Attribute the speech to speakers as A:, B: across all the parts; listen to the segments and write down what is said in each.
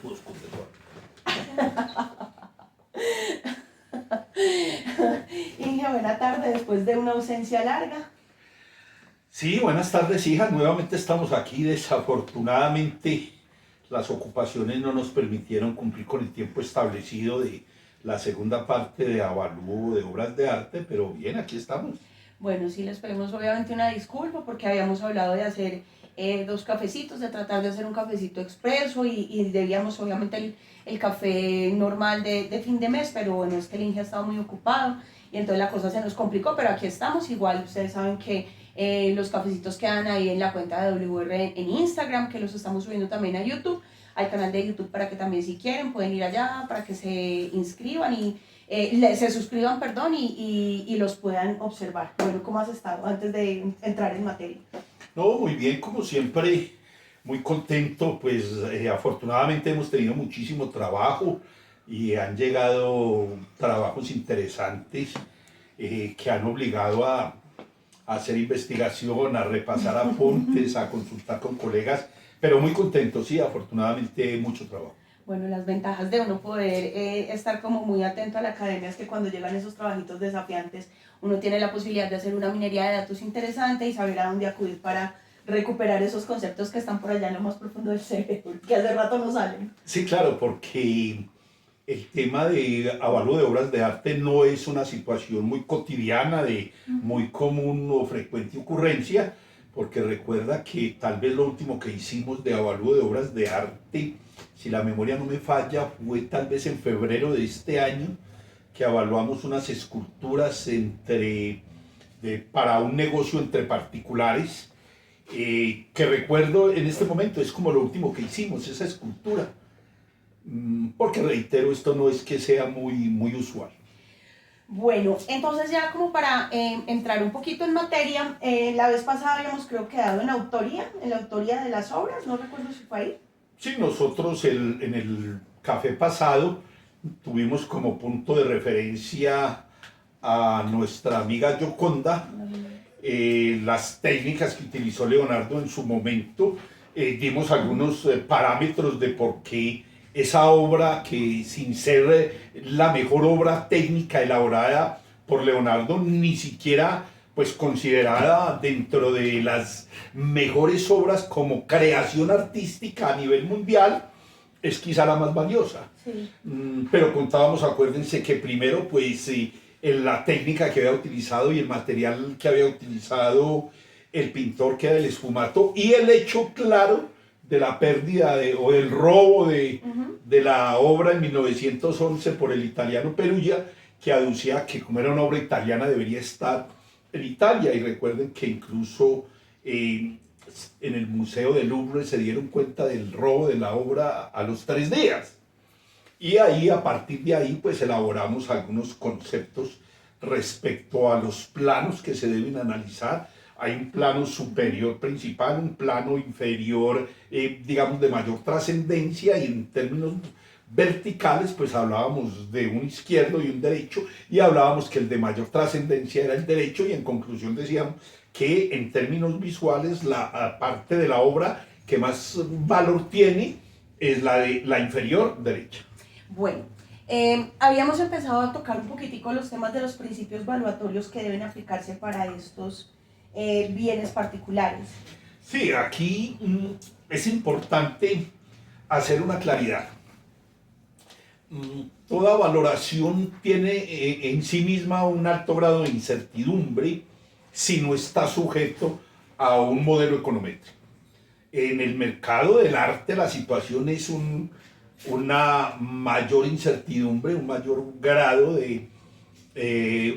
A: pudo esconder.
B: Inge, buena tarde, después de una ausencia larga.
A: Sí, buenas tardes, hija. Nuevamente estamos aquí. Desafortunadamente, las ocupaciones no nos permitieron cumplir con el tiempo establecido de la segunda parte de avalúo de obras de arte, pero bien, aquí estamos.
B: Bueno, sí, les pedimos obviamente una disculpa porque habíamos hablado de hacer dos cafecitos, de tratar de hacer un cafecito expreso y debíamos obviamente el café normal de fin de mes, pero bueno, es que el Inge ha estado muy ocupado y entonces la cosa se nos complicó, pero aquí estamos. Igual ustedes saben que los cafecitos quedan ahí en la cuenta de WR en Instagram, que los estamos subiendo también a YouTube, al canal de YouTube, para que también, si quieren, pueden ir allá para que se inscriban y se suscriban, perdón, y los puedan observar. Bueno, ¿cómo has estado antes de entrar en materia?
A: No, muy bien, como siempre, muy contento. Pues afortunadamente hemos tenido muchísimo trabajo y han llegado trabajos interesantes que han obligado a hacer investigación, a repasar apuntes, a consultar con colegas, pero muy contento, sí, afortunadamente mucho trabajo.
B: Bueno, las ventajas de uno poder estar como muy atento a la academia es que cuando llegan esos trabajitos desafiantes, uno tiene la posibilidad de hacer una minería de datos interesante y saber a dónde acudir para recuperar esos conceptos que están por allá en lo más profundo del cerebro, que hace rato no salen.
A: Sí, claro, porque el tema de avalúo de obras de arte no es una situación muy cotidiana, de muy común o frecuente ocurrencia, porque recuerda que tal vez lo último que hicimos de avalúo de obras de arte, si la memoria no me falla, fue tal vez en febrero de este año, que evaluamos unas esculturas para un negocio entre particulares, que recuerdo en este momento es como lo último que hicimos, esa escultura. Porque reitero, esto no es que sea muy usual.
B: Bueno, entonces ya como para entrar un poquito en materia, la vez pasada habíamos creo quedado en la autoría de las obras, no recuerdo si fue ahí.
A: Sí, nosotros en el café pasado tuvimos como punto de referencia a nuestra amiga Gioconda, las técnicas que utilizó Leonardo en su momento, dimos algunos parámetros de por qué esa obra, que sin ser la mejor obra técnica elaborada por Leonardo, ni siquiera pues considerada dentro de las mejores obras como creación artística a nivel mundial, es quizá la más valiosa.
B: Sí.
A: Pero contábamos, acuérdense que primero pues la técnica que había utilizado y el material que había utilizado el pintor, que era el esfumato, y el hecho claro de la pérdida o del robo de la obra en 1911 por el italiano Perugia, que aducía que como era una obra italiana debería estar en Italia. Y recuerden que incluso en el Museo del Louvre se dieron cuenta del robo de la obra a los 3 días. Y ahí, a partir de ahí, pues elaboramos algunos conceptos respecto a los planos que se deben analizar. Hay un plano superior principal, un plano inferior, digamos, de mayor trascendencia, y en términos verticales, pues hablábamos de un izquierdo y un derecho, y hablábamos que el de mayor trascendencia era el derecho, y en conclusión decíamos que en términos visuales la parte de la obra que más valor tiene es la de la inferior derecha.
B: Bueno, habíamos empezado a tocar un poquitico los temas de los principios valuatorios que deben aplicarse para estos bienes particulares.
A: Sí, aquí es importante hacer una claridad. Toda valoración tiene en sí misma un alto grado de incertidumbre si no está sujeto a un modelo econométrico. En el mercado del arte la situación es una mayor incertidumbre, un mayor grado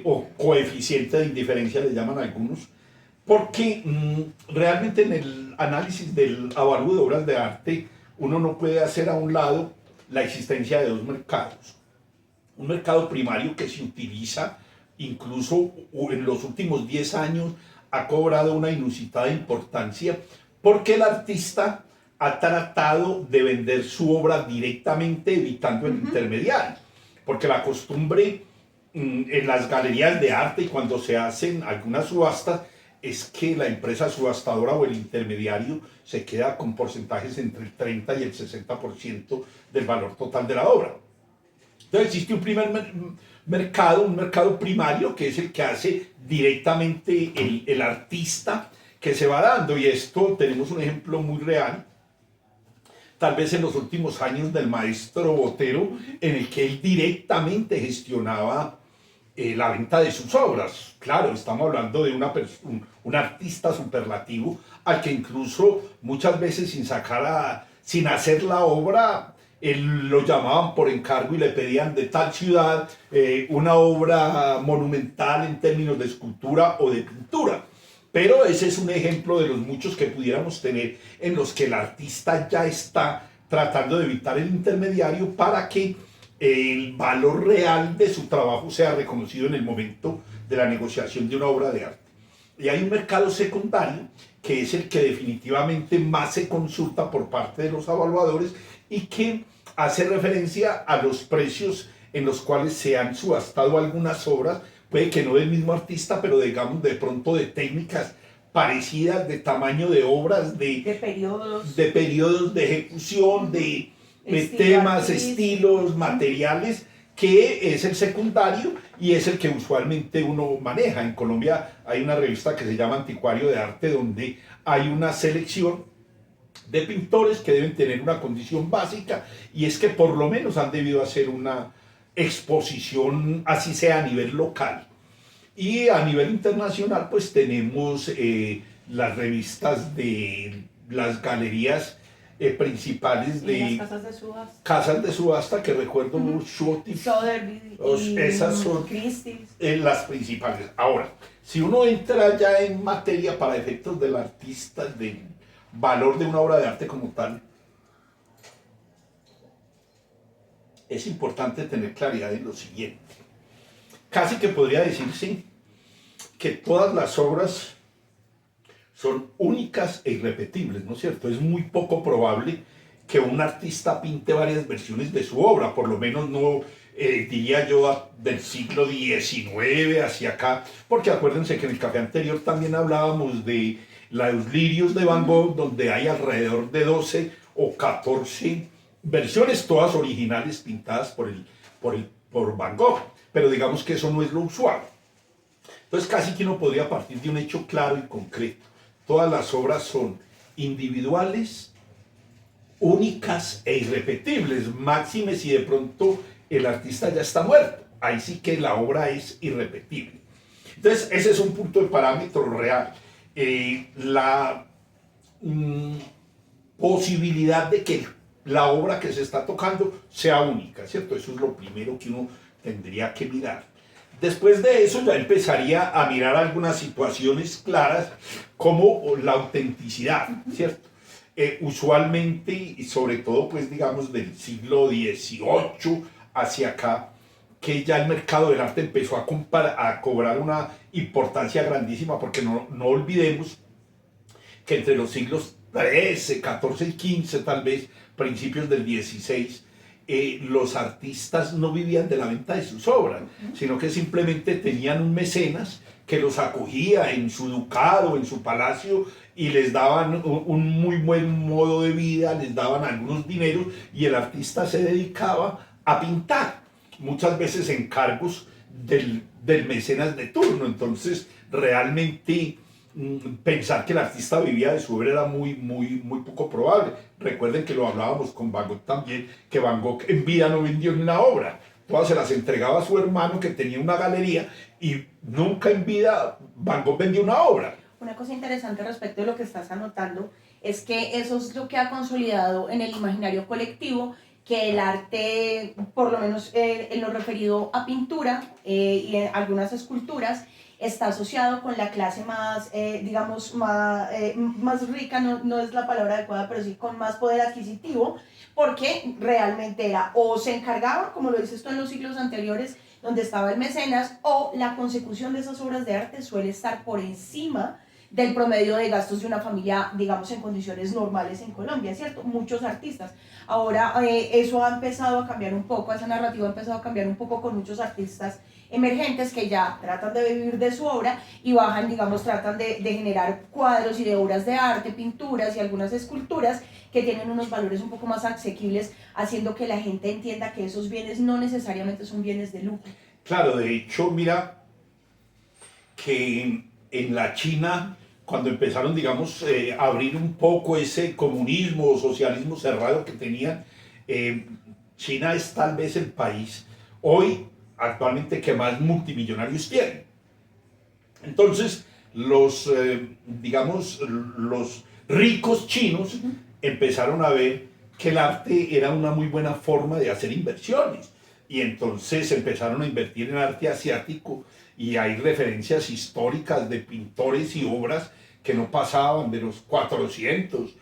A: o coeficiente de indiferencia, le llaman algunos, porque realmente en el análisis del avalúo de obras de arte uno no puede hacer a un lado la existencia de dos mercados. Un mercado primario que se utiliza, incluso en los últimos 10 años, ha cobrado una inusitada importancia, porque el artista ha tratado de vender su obra directamente, evitando el intermediario. Porque la costumbre en las galerías de arte y cuando se hacen algunas subastas es que la empresa subastadora o el intermediario se queda con porcentajes entre el 30 y el 60% del valor total de la obra. Entonces existe un mercado, un mercado primario, que es el que hace directamente el artista que se va dando. Y esto tenemos un ejemplo muy real, tal vez en los últimos años, del maestro Botero, en el que él directamente gestionaba la venta de sus obras. Claro, estamos hablando de un artista superlativo al que incluso muchas veces sin hacer la obra, él lo llamaban por encargo y le pedían de tal ciudad una obra monumental en términos de escultura o de pintura. Pero ese es un ejemplo de los muchos que pudiéramos tener en los que el artista ya está tratando de evitar el intermediario para que el valor real de su trabajo sea reconocido en el momento de la negociación de una obra de arte. Y hay un mercado secundario que es el que definitivamente más se consulta por parte de los evaluadores y que hace referencia a los precios en los cuales se han subastado algunas obras, puede que no del mismo artista, pero digamos de pronto de técnicas parecidas, de tamaño de obras, de periodos de ejecución, de temas, estilos, materiales, que es el secundario y es el que usualmente uno maneja. En Colombia hay una revista que se llama Anticuario de Arte, donde hay una selección de pintores que deben tener una condición básica, y es que por lo menos han debido hacer una exposición, así sea a nivel local. Y a nivel internacional pues tenemos las revistas de las galerías principales de casas de subasta, que recuerdo mucho, esas son las principales. Ahora, si uno entra ya en materia para efectos del artista, del valor de una obra de arte como tal, es importante tener claridad en lo siguiente. Casi que podría decirse que todas las obras son únicas e irrepetibles, ¿no es cierto? Es muy poco probable que un artista pinte varias versiones de su obra, por lo menos no diría yo del siglo XIX hacia acá, porque acuérdense que en el café anterior también hablábamos de los lirios de Van Gogh, donde hay alrededor de 12 o 14 versiones, todas originales, pintadas por Van Gogh, pero digamos que eso no es lo usual. Entonces casi que uno podría partir de un hecho claro y concreto. Todas las obras son individuales, únicas e irrepetibles, máxime si de pronto el artista ya está muerto. Ahí sí que la obra es irrepetible. Entonces ese es un punto de parámetro real. La posibilidad de que la obra que se está tocando sea única, ¿cierto? Eso es lo primero que uno tendría que mirar. Después de eso ya empezaría a mirar algunas situaciones claras como la autenticidad, ¿cierto? Usualmente, y sobre todo pues digamos del siglo XVIII hacia acá, que ya el mercado del arte empezó a cobrar una importancia grandísima, porque no olvidemos que entre los siglos XIII, XIV y XV, tal vez principios del XVI, los artistas no vivían de la venta de sus obras, sino que simplemente tenían un mecenas que los acogía en su ducado, en su palacio, y les daban un muy buen modo de vida, les daban algunos dineros, y el artista se dedicaba a pintar, muchas veces en cargos del mecenas de turno. Entonces realmente pensar que el artista vivía de su obra era muy poco probable. Recuerden que lo hablábamos con Van Gogh también, que Van Gogh en vida no vendió ni una obra, todas se las entregaba a su hermano, que tenía una galería, y nunca en vida Van Gogh vendió una obra.
B: Una cosa interesante respecto de lo que estás anotando es que eso es lo que ha consolidado en el imaginario colectivo, que el arte, por lo menos en lo referido a pintura y en algunas esculturas, está asociado con la clase más, digamos, más rica, no es la palabra adecuada, pero sí con más poder adquisitivo, porque realmente era o se encargaban, como lo dices tú, en los siglos anteriores, donde estaba el mecenas, o la consecución de esas obras de arte suele estar por encima del promedio de gastos de una familia, digamos, en condiciones normales en Colombia, ¿cierto? Muchos artistas. Ahora eso ha empezado a cambiar un poco, esa narrativa ha empezado a cambiar un poco con muchos artistas emergentes que ya tratan de vivir de su obra y bajan, digamos, tratan de generar cuadros y de obras de arte, pinturas y algunas esculturas que tienen unos valores un poco más asequibles, haciendo que la gente entienda que esos bienes no necesariamente son bienes de lujo.
A: Claro, de hecho, mira que en la China, cuando empezaron, digamos, a abrir un poco ese comunismo o socialismo cerrado que tenían, China es tal vez el país hoy, actualmente, que más multimillonarios tiene. Entonces, digamos, los ricos chinos empezaron a ver que el arte era una muy buena forma de hacer inversiones. Y entonces empezaron a invertir en arte asiático y hay referencias históricas de pintores y obras que no pasaban de los 400,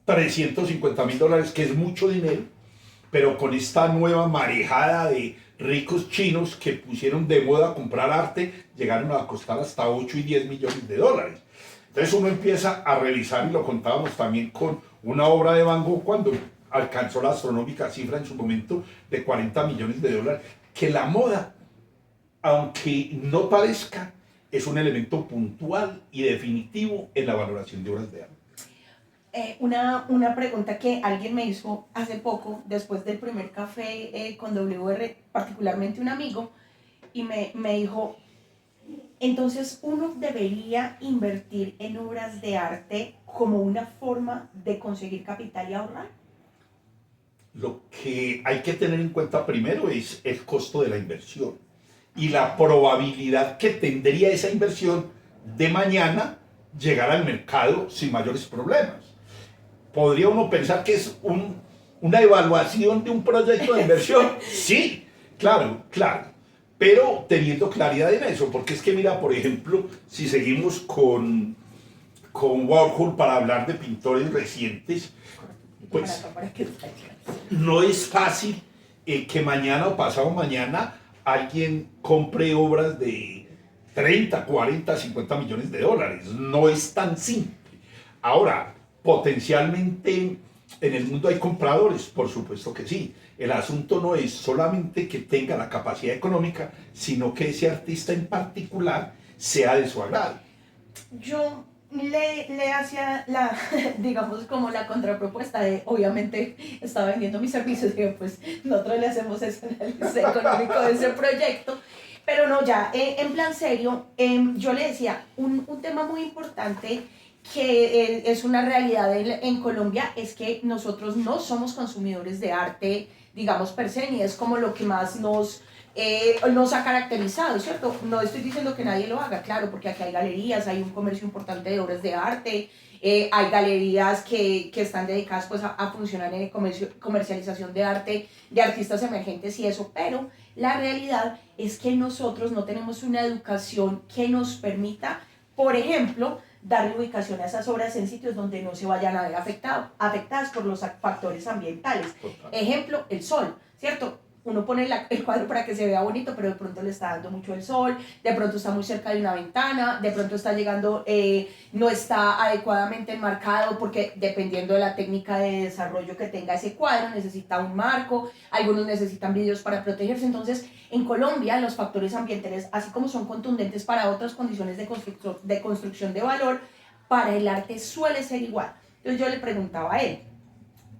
A: 350 mil dólares, que es mucho dinero, pero con esta nueva marejada de ricos chinos que pusieron de moda comprar arte, llegaron a costar hasta 8 y 10 millones de dólares. Entonces uno empieza a revisar, y lo contábamos también con una obra de Van Gogh cuando alcanzó la astronómica cifra en su momento de 40 millones de dólares, que la moda, aunque no parezca, es un elemento puntual y definitivo en la valoración de obras de arte.
B: Una pregunta que alguien me hizo hace poco, después del primer café con WR, particularmente un amigo, y me dijo, entonces uno debería invertir en obras de arte como una forma de conseguir capital y ahorrar.
A: Lo que hay que tener en cuenta primero es el costo de la inversión y la probabilidad que tendría esa inversión de mañana llegar al mercado sin mayores problemas. ¿Podría uno pensar que es una evaluación de un proyecto de inversión? Sí, claro, claro, pero teniendo claridad en eso, porque es que mira, por ejemplo, si seguimos con Warhol para hablar de pintores recientes, pues no es fácil que mañana o pasado mañana alguien compre obras de 30, 40, 50 millones de dólares. No es tan simple. Ahora, potencialmente en el mundo hay compradores, por supuesto que sí. El asunto no es solamente que tenga la capacidad económica, sino que ese artista en particular sea de su agrado.
B: Yo le hacía digamos, como la contrapropuesta de, obviamente, estaba vendiendo mis servicios, y pues nosotros le hacemos ese análisis económico de ese proyecto. Pero no, ya, en plan serio, yo le decía, un tema muy importante que es una realidad en Colombia es que nosotros no somos consumidores de arte, digamos, per se, ni es como lo que más nos ha caracterizado, ¿cierto? No estoy diciendo que nadie lo haga, claro, porque aquí hay galerías, hay un comercio importante de obras de arte, hay galerías que están dedicadas pues, a funcionar en comercialización de arte, de artistas emergentes y eso, pero la realidad es que nosotros no tenemos una educación que nos permita, por ejemplo, darle ubicación a esas obras en sitios donde no se vayan a ver afectadas por los factores ambientales. Ejemplo, el sol, ¿cierto? Uno pone el cuadro para que se vea bonito, pero de pronto le está dando mucho el sol, de pronto está muy cerca de una ventana, de pronto está llegando, no está adecuadamente enmarcado, porque dependiendo de la técnica de desarrollo que tenga ese cuadro, necesita un marco, algunos necesitan vidrios para protegerse. Entonces, en Colombia, los factores ambientales, así como son contundentes para otras condiciones de construcción de valor, para el arte suele ser igual. Entonces yo le preguntaba a él,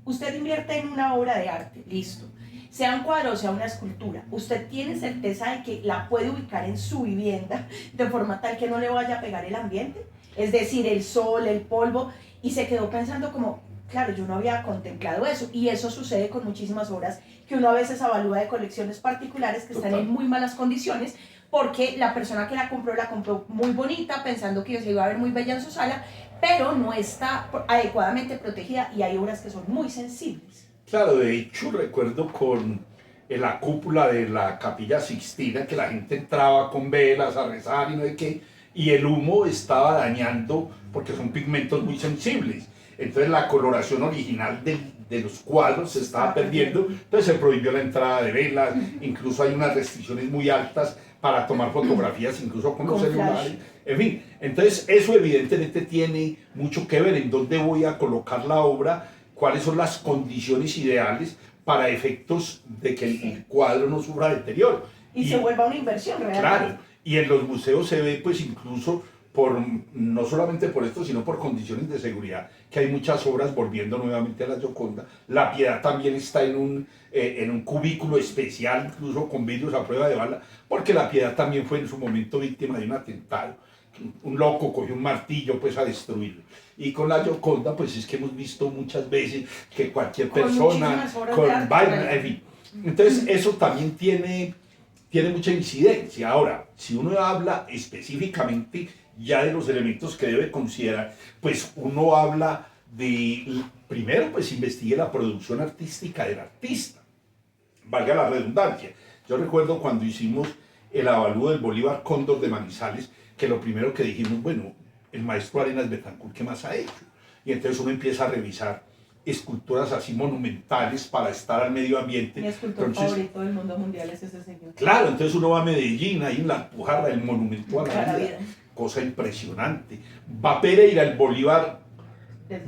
B: usted invierte en una obra de arte, listo, sea un cuadro o sea una escultura, ¿usted tiene certeza de que la puede ubicar en su vivienda de forma tal que no le vaya a pegar el ambiente? Es decir, el sol, el polvo, y se quedó pensando como, claro, yo no había contemplado eso, y eso sucede con muchísimas obras que uno a veces avalúa de colecciones particulares que están en muy malas condiciones, porque la persona que la compró muy bonita, pensando que se iba a ver muy bella en su sala, pero no está adecuadamente protegida, y hay obras que son muy sensibles.
A: Claro, de hecho recuerdo en la cúpula de la Capilla Sixtina que la gente entraba con velas a rezar y no sé qué, y el humo estaba dañando porque son pigmentos muy sensibles. Entonces la coloración original de los cuadros se estaba perdiendo, entonces se prohibió la entrada de velas, incluso hay unas restricciones muy altas para tomar fotografías incluso con los celulares, en fin. Entonces eso evidentemente tiene mucho que ver en dónde voy a colocar la obra, cuáles son las condiciones ideales para efectos de que el cuadro no sufra deterioro.
B: Y se vuelva una inversión realmente.
A: Claro, y en los museos se ve pues incluso no solamente por esto, sino por condiciones de seguridad, que hay muchas obras volviendo nuevamente a la Gioconda. La Piedad también está en un cubículo especial, incluso con vidrios a prueba de bala, porque la Piedad también fue en su momento víctima de un atentado. Un loco cogió un martillo pues a destruirlo. Y con la Gioconda pues es que hemos visto muchas veces que cualquier persona con vaina, en fin. Entonces eso también tiene mucha incidencia. Ahora, si uno habla específicamente ya de los elementos que debe considerar, pues uno habla primero pues investigue la producción artística del artista, valga la redundancia. Yo recuerdo cuando hicimos el avalúo del Bolívar Cóndor de Manizales, que lo primero que dijimos, bueno, el maestro Arenas Betancourt, ¿qué más ha hecho? Y entonces uno empieza a revisar esculturas así monumentales para estar al medio ambiente.
B: Mi escultor favorito del mundo mundial es ese señor.
A: Claro, entonces uno va a Medellín, ahí en la Alpujarra, el monumento a la vida, cosa impresionante. Va a Pereira, el Bolívar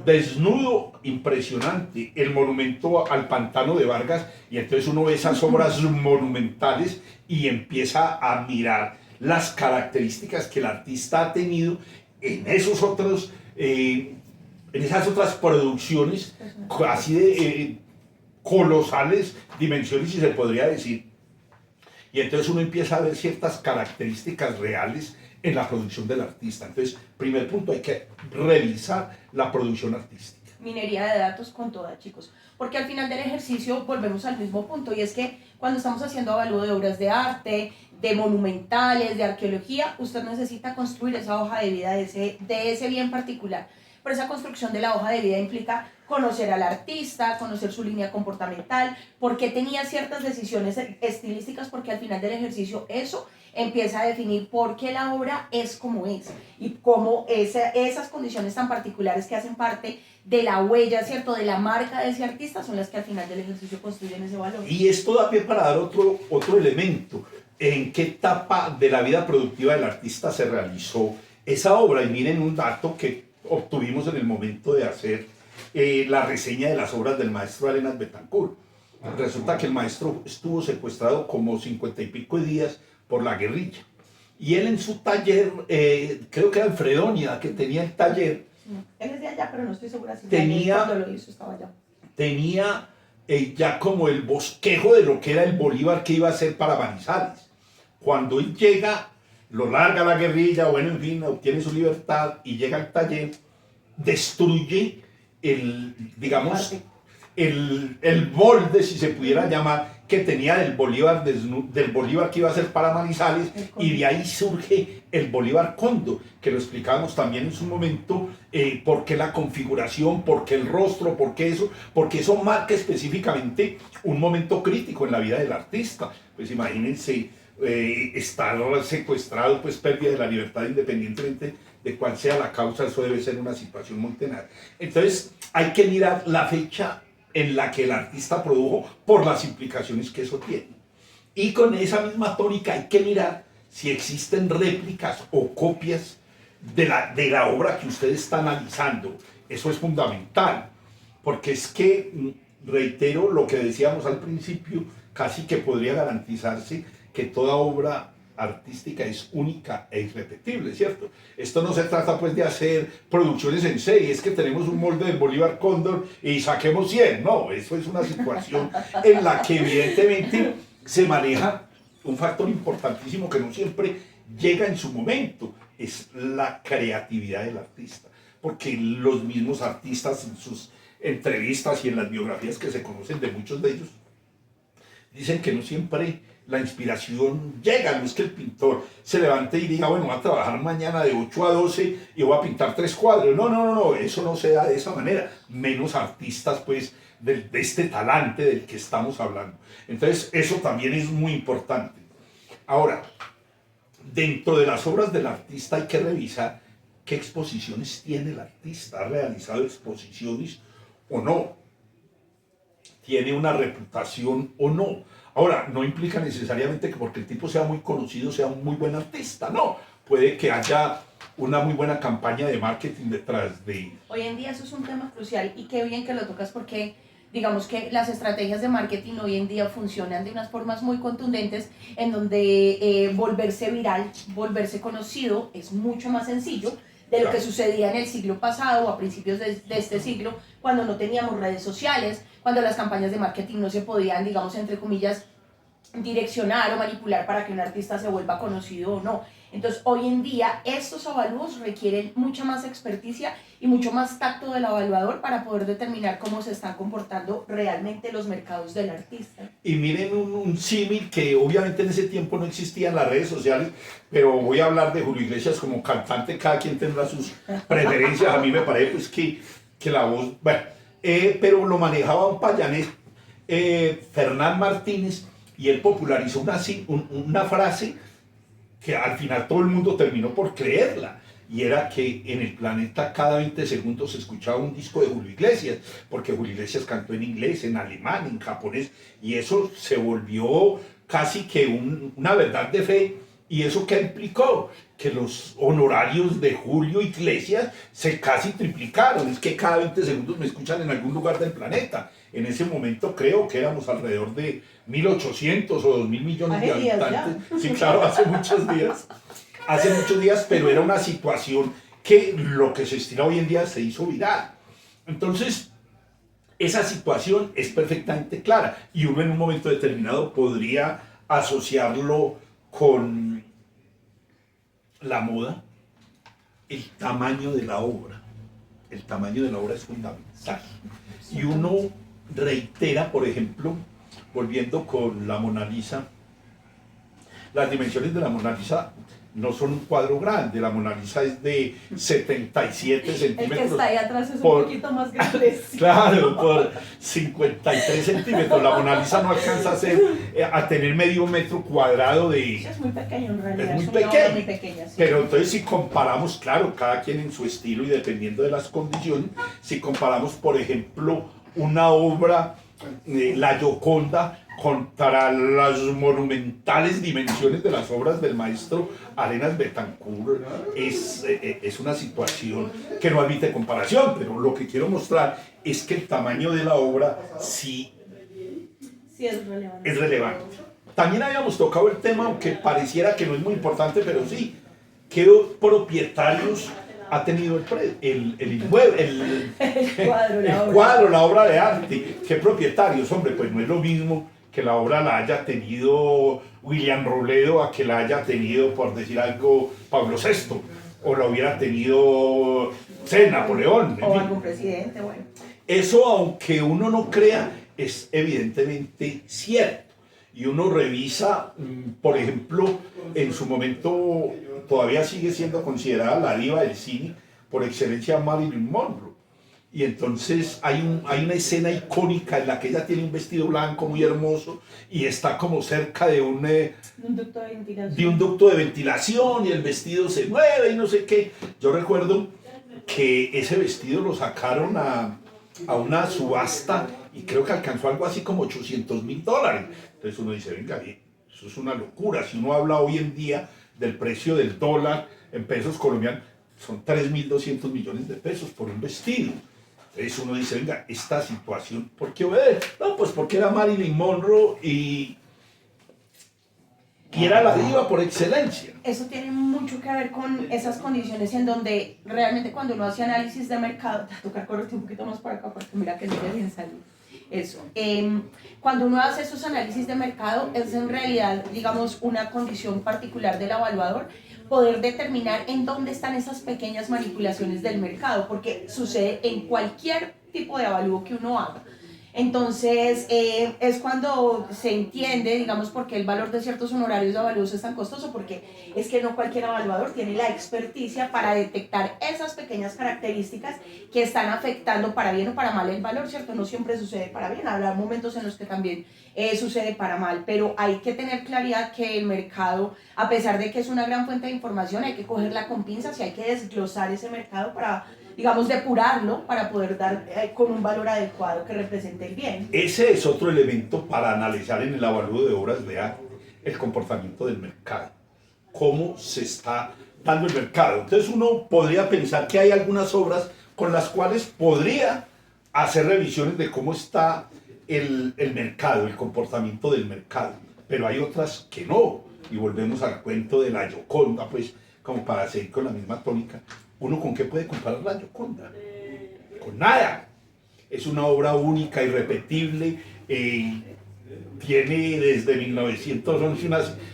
A: desnudo, impresionante, el monumento al pantano de Vargas, y entonces uno ve esas obras monumentales y empieza a mirar las características que el artista ha tenido en esos otros... en esas otras producciones así de colosales dimensiones, si se podría decir. Y entonces uno empieza a ver ciertas características reales en la producción del artista. Entonces, primer punto, hay que revisar la producción artística.
B: Minería de datos con toda, chicos. Porque al final del ejercicio volvemos al mismo punto, y es que cuando estamos haciendo avalúo de obras de arte, de monumentales, de arqueología, usted necesita construir esa hoja de vida de ese bien particular. Pero esa construcción de la hoja de vida implica conocer al artista, conocer su línea comportamental, por qué tenía ciertas decisiones estilísticas, porque al final del ejercicio eso empieza a definir por qué la obra es como es y cómo esas condiciones tan particulares que hacen parte de la huella, ¿cierto?, de la marca de ese artista, son las que al final del ejercicio construyen ese valor.
A: Y esto da pie para dar otro elemento. ¿En qué etapa de la vida productiva del artista se realizó esa obra? Y miren un dato que obtuvimos en el momento de hacer la reseña de las obras del maestro Arenas Betancourt. Resulta que el maestro estuvo secuestrado como 50 y pico de días por la guerrilla. Y él en su taller, creo que era en Fredonia, que tenía el taller.
B: Él es de allá, pero no estoy segura si
A: cuando
B: lo hizo estaba allá.
A: Tenía ya como el bosquejo de lo que era el Bolívar que iba a hacer para Manizales. Cuando él llega, lo larga la guerrilla, bueno, en fin, obtiene su libertad y llega al taller, destruye el molde, si se pudiera llamar, que tenía del Bolívar que iba a ser para Manizales, y de ahí surge el Bolívar Cóndor, que lo explicábamos también en su momento, por qué la configuración, por qué el rostro, porque eso marca específicamente un momento crítico en la vida del artista. Pues imagínense, estar secuestrado, pues pérdida de la libertad independientemente de cuál sea la causa, eso debe ser una situación muy tenaz. Entonces hay que mirar la fecha en la que el artista produjo por las implicaciones que eso tiene. Y con esa misma tónica hay que mirar si existen réplicas o copias de la obra que usted está analizando. Eso es fundamental, porque es que, reitero lo que decíamos al principio, casi que podría garantizarse que toda obra artística es única e irrepetible, ¿cierto? Esto no se trata pues de hacer producciones en serie, es que tenemos un molde del Bolívar Cóndor y saquemos 100, no, eso es una situación en la que evidentemente se maneja un factor importantísimo que no siempre llega en su momento, es la creatividad del artista, porque los mismos artistas en sus entrevistas y en las biografías que se conocen de muchos de ellos, dicen que no siempre la inspiración llega, no es que el pintor se levante y diga, bueno, voy a trabajar mañana de 8 a 12 y voy a pintar 3 cuadros. No, eso no se da de esa manera, menos artistas pues de este talante del que estamos hablando. Entonces eso también es muy importante. Ahora, dentro de las obras del artista hay que revisar qué exposiciones tiene el artista, ha realizado exposiciones o no, tiene una reputación o no. Ahora, no implica necesariamente que porque el tipo sea muy conocido sea un muy buen artista, no. Puede que haya una muy buena campaña de marketing detrás de...
B: Hoy en día eso es un tema crucial, y qué bien que lo tocas, porque digamos que las estrategias de marketing hoy en día funcionan de unas formas muy contundentes en donde volverse viral, volverse conocido es mucho más sencillo de lo que sucedía en el siglo pasado o a principios de este siglo, cuando no teníamos redes sociales, cuando las campañas de marketing no se podían, digamos, entre comillas, direccionar o manipular para que un artista se vuelva conocido o no. Entonces, hoy en día, estos avalúos requieren mucha más experticia y mucho más tacto del evaluador para poder determinar cómo se están comportando realmente los mercados del artista.
A: Y miren un símil que obviamente en ese tiempo no existían las redes sociales, pero voy a hablar de Julio Iglesias como cantante, cada quien tendrá sus preferencias. A mí me parece pues, que la voz, bueno, pero lo manejaba un payanés, Fernán Martínez, y él popularizó una frase que al final todo el mundo terminó por creerla, y era que en el planeta cada 20 segundos se escuchaba un disco de Julio Iglesias, porque Julio Iglesias cantó en inglés, en alemán, en japonés, y eso se volvió casi que una verdad de fe. ¿Y eso qué implicó? Que los honorarios de Julio Iglesias se casi triplicaron. Es que cada 20 segundos me escuchan en algún lugar del planeta. En ese momento creo que éramos alrededor de 1.800 o 2.000 millones de habitantes. Sí, claro, hace muchos días, pero era una situación que lo que se estila hoy en día se hizo viral. Entonces, esa situación es perfectamente clara y uno en un momento determinado podría asociarlo con la moda, el tamaño de la obra. El tamaño de la obra es fundamental. Y uno reitera, por ejemplo, volviendo con la Mona Lisa, las dimensiones de la Mona Lisa no son un cuadro grande, la Mona Lisa es de 77 centímetros.
B: El que está ahí atrás es un poquito más grande.
A: Claro, por 53 centímetros. La Mona Lisa no alcanza a tener medio metro cuadrado de...
B: Es muy pequeño en realidad.
A: Es muy
B: muy pequeña, sí.
A: Pero entonces si comparamos, claro, cada quien en su estilo y dependiendo de las condiciones, si comparamos, por ejemplo, una obra, la Gioconda, contra las monumentales dimensiones de las obras del maestro Arenas Betancourt, es una situación que no admite comparación, pero lo que quiero mostrar es que el tamaño de la obra sí es relevante. También habíamos tocado el tema, aunque pareciera que no es muy importante, pero sí, ¿qué propietarios ha tenido el cuadro, la obra de arte? ¿Qué propietarios? Hombre, pues no es lo mismo que la obra la haya tenido William Robledo a que la haya tenido, por decir algo, Pablo VI, o la hubiera tenido, Napoleón.
B: O algún presidente, bueno.
A: Eso, aunque uno no crea, es evidentemente cierto. Y uno revisa, por ejemplo, en su momento todavía sigue siendo considerada la diva del cine por excelencia Marilyn Monroe. Y entonces hay una escena icónica en la que ella tiene un vestido blanco muy hermoso y está como cerca de un ducto de ventilación y el vestido se mueve y no sé qué. Yo recuerdo que ese vestido lo sacaron a una subasta y creo que alcanzó algo así como $800.000. Entonces uno dice, venga, eso es una locura. Si uno habla hoy en día del precio del dólar en pesos colombianos, son 3.200 millones de pesos por un vestido. Entonces uno dice, venga, esta situación, ¿por qué obedece? No, pues porque era Marilyn Monroe y era la diva por excelencia.
B: Eso tiene mucho que ver con esas condiciones en donde realmente cuando uno hace análisis de mercado, te va a tocar correrte un poquito más para acá porque mira que no te bien salir. Eso. Cuando uno hace esos análisis de mercado es en realidad, digamos, una condición particular del evaluador poder determinar en dónde están esas pequeñas manipulaciones del mercado, porque sucede en cualquier tipo de avalúo que uno haga. Entonces, es cuando se entiende, digamos, por qué el valor de ciertos honorarios de avalúos es tan costoso, porque es que no cualquier evaluador tiene la experticia para detectar esas pequeñas características que están afectando para bien o para mal el valor, ¿cierto? No siempre sucede para bien, habrá momentos en los que también sucede para mal, pero hay que tener claridad que el mercado, a pesar de que es una gran fuente de información, hay que cogerla con pinzas y hay que desglosar ese mercado para, digamos, depurarlo para poder dar con un valor adecuado que represente el bien.
A: Ese es otro elemento para analizar en el avalúo de obras de arte, el comportamiento del mercado, cómo se está dando el mercado. Entonces uno podría pensar que hay algunas obras con las cuales podría hacer revisiones de cómo está el mercado, el comportamiento del mercado, pero hay otras que no. Y volvemos al cuento de la Gioconda, pues, como para seguir con la misma tónica. ¿Uno con qué puede comparar la Gioconda? Con nada. Es una obra única, irrepetible, tiene desde 1911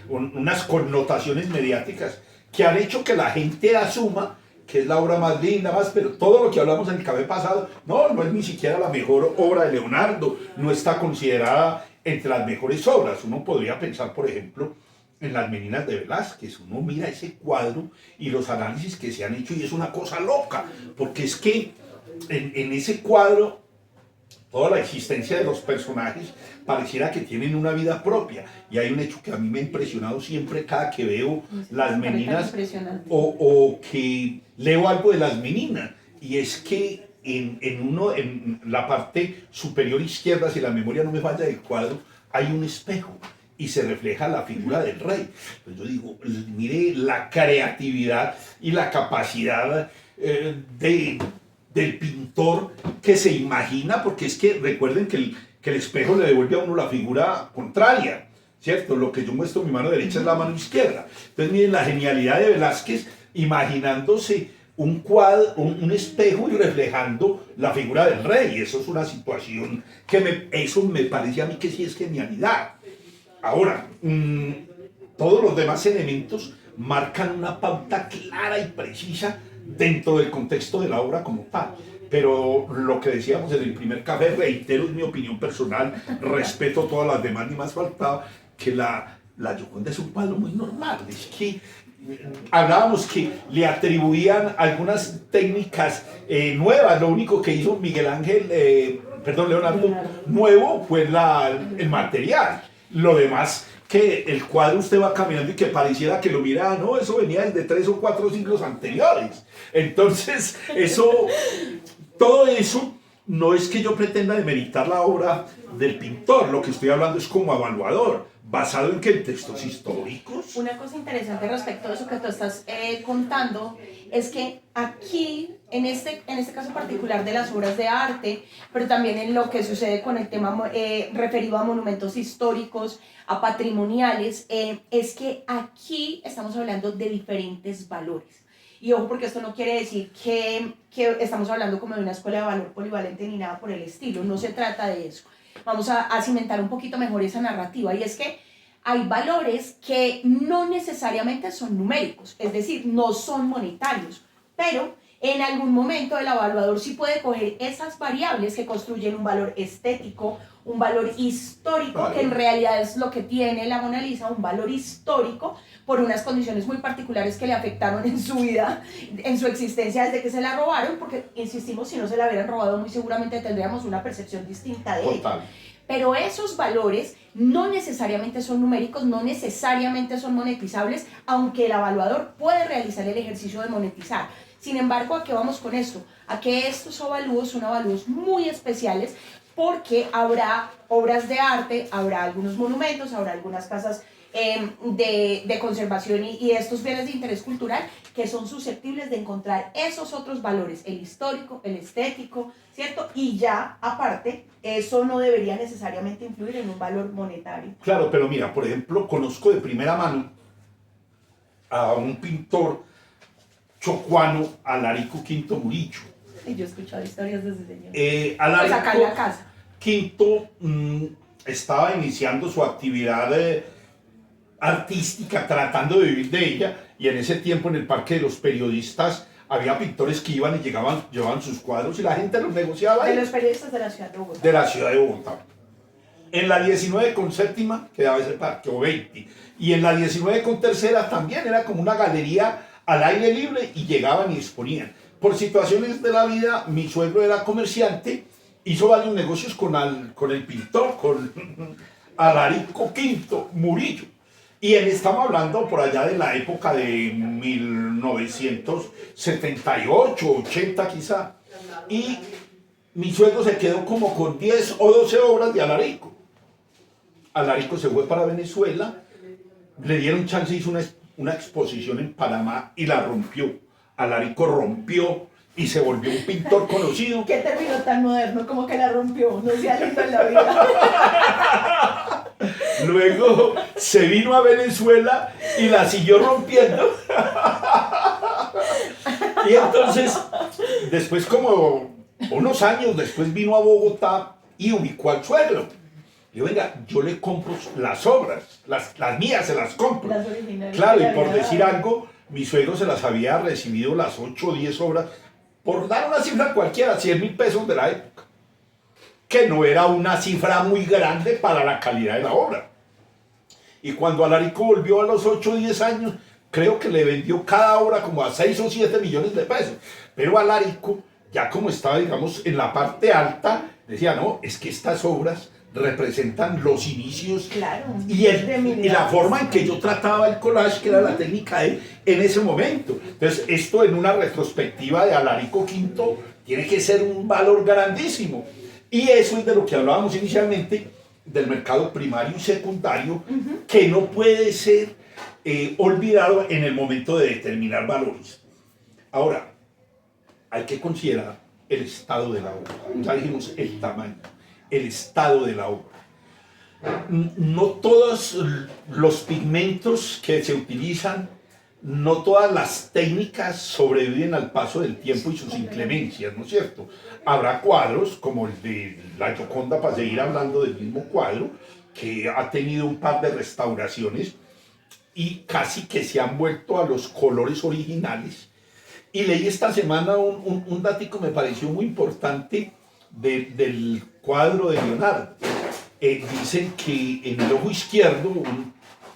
A: unas connotaciones mediáticas que han hecho que la gente asuma que es la obra más linda, más, pero todo lo que hablamos en el café pasado, no es ni siquiera la mejor obra de Leonardo, no está considerada entre las mejores obras. Uno podría pensar, por ejemplo, en Las Meninas de Velázquez. Uno mira ese cuadro y los análisis que se han hecho y es una cosa loca, porque es que en ese cuadro toda la existencia de los personajes pareciera que tienen una vida propia. Y hay un hecho que a mí me ha impresionado siempre cada que veo Las Meninas o que leo algo de Las Meninas. Y es que en la parte superior izquierda, si la memoria no me falla del cuadro, hay un espejo y se refleja la figura del rey. Pues yo digo, mire la creatividad y la capacidad del pintor que se imagina, porque es que recuerden que el espejo le devuelve a uno la figura contraria, ¿cierto? Lo que yo muestro en mi mano derecha es la mano izquierda. Entonces miren la genialidad de Velázquez imaginándose un cuadro, un espejo y reflejando la figura del rey. Eso es una situación que eso me parece a mí que sí es genialidad. Ahora, todos los demás elementos marcan una pauta clara y precisa dentro del contexto de la obra como tal. Pero lo que decíamos en el primer café, reitero, es mi opinión personal, respeto todas las demás, ni más faltaba, que la Gioconda es un cuadro muy normal. Es que hablábamos que le atribuían algunas técnicas nuevas. Lo único que hizo Leonardo nuevo fue el material. Lo demás, que el cuadro usted va caminando y que pareciera que lo mira, no, eso venía desde 3 o 4 siglos anteriores. Entonces, todo eso no es que yo pretenda demeritar la obra del pintor, lo que estoy hablando es como evaluador, basado en que en textos históricos.
B: Una cosa interesante respecto a eso que tú estás contando es que aquí, en este caso particular de las obras de arte, pero también en lo que sucede con el tema referido a monumentos históricos, a patrimoniales, es que aquí estamos hablando de diferentes valores. Y ojo, porque esto no quiere decir que estamos hablando como de una escuela de valor polivalente ni nada por el estilo, no se trata de eso. Vamos a cimentar un poquito mejor esa narrativa, y es que hay valores que no necesariamente son numéricos, es decir, no son monetarios, pero en algún momento el evaluador sí puede coger esas variables que construyen un valor estético, un valor histórico, que en realidad es lo que tiene la Mona Lisa, un valor histórico por unas condiciones muy particulares que le afectaron en su vida, en su existencia desde que se la robaron, porque insistimos, si no se la hubieran robado muy seguramente tendríamos una percepción distinta de ella. Pero esos valores no necesariamente son numéricos, no necesariamente son monetizables, aunque el evaluador puede realizar el ejercicio de monetizar. Sin embargo, ¿a qué vamos con esto? A que estos avalúos son avalúos muy especiales, porque habrá obras de arte, habrá algunos monumentos, habrá algunas casas de conservación y estos bienes de interés cultural que son susceptibles de encontrar esos otros valores, el histórico, el estético, ¿cierto? Y ya, aparte, eso no debería necesariamente influir en un valor monetario.
A: Claro, pero mira, por ejemplo, conozco de primera mano a un pintor chocuano, Alarico V Murillo.
B: Y yo he escuchado historias de ese señor.
A: Alarico
B: pues acá en la casa.
A: V estaba iniciando su actividad artística, tratando de vivir de ella, y en ese tiempo en el Parque de los Periodistas había pintores que iban y llevaban sus cuadros y la gente los negociaba.
B: De los periodistas de la ciudad de Bogotá.
A: De la ciudad de Bogotá. En la 19 con séptima quedaba ese parque, o 20. Y en la 19 con tercera también era como una galería al aire libre y llegaban y exponían. Por situaciones de la vida, mi suegro era comerciante, hizo varios negocios con el pintor, con Alarico V Murillo. Y estamos hablando por allá de la época de 1978, 80 quizá. Y mi suegro se quedó como con 10 o 12 obras de Alarico. Alarico se fue para Venezuela, le dieron chance, hizo una exposición en Panamá y la rompió. Alarico rompió y se volvió un pintor conocido.
B: ¿Qué término tan moderno? Como que la rompió, no sea lindo en la vida.
A: Luego se vino a Venezuela y la siguió rompiendo. Y entonces, después como unos años después vino a Bogotá y ubicó al suegro. Le digo, venga, yo le compro las obras, las mías se las compro.
B: Las originales.
A: Claro, y por decir algo, mi suegro se las había recibido las 8 o 10 obras, por dar una cifra cualquiera, 100.000 pesos de la época, que no era una cifra muy grande para la calidad de la obra. Y cuando Alarico volvió a los 8 o 10 años, creo que le vendió cada obra como a 6 o 7 millones de pesos. Pero Alarico, ya como estaba, digamos, en la parte alta, decía, no, es que estas obras representan los inicios,
B: claro,
A: y la forma en que yo trataba el collage, que era la técnica de él en ese momento. Entonces, esto en una retrospectiva de Alarico V tiene que ser un valor grandísimo. Y eso es de lo que hablábamos inicialmente, del mercado primario y secundario, que no puede ser olvidado en el momento de determinar valores. Ahora, hay que considerar el estado de la obra. Ya dijimos el tamaño, el estado de la obra. No todos los pigmentos que se utilizan, no todas las técnicas sobreviven al paso del tiempo y sus inclemencias, ¿no es cierto? Habrá cuadros, como el de la Gioconda, para seguir hablando del mismo cuadro, que ha tenido un par de restauraciones y casi que se han vuelto a los colores originales. Y leí esta semana un datico que me pareció muy importante del cuadro de Leonardo. Dicen que en el ojo izquierdo,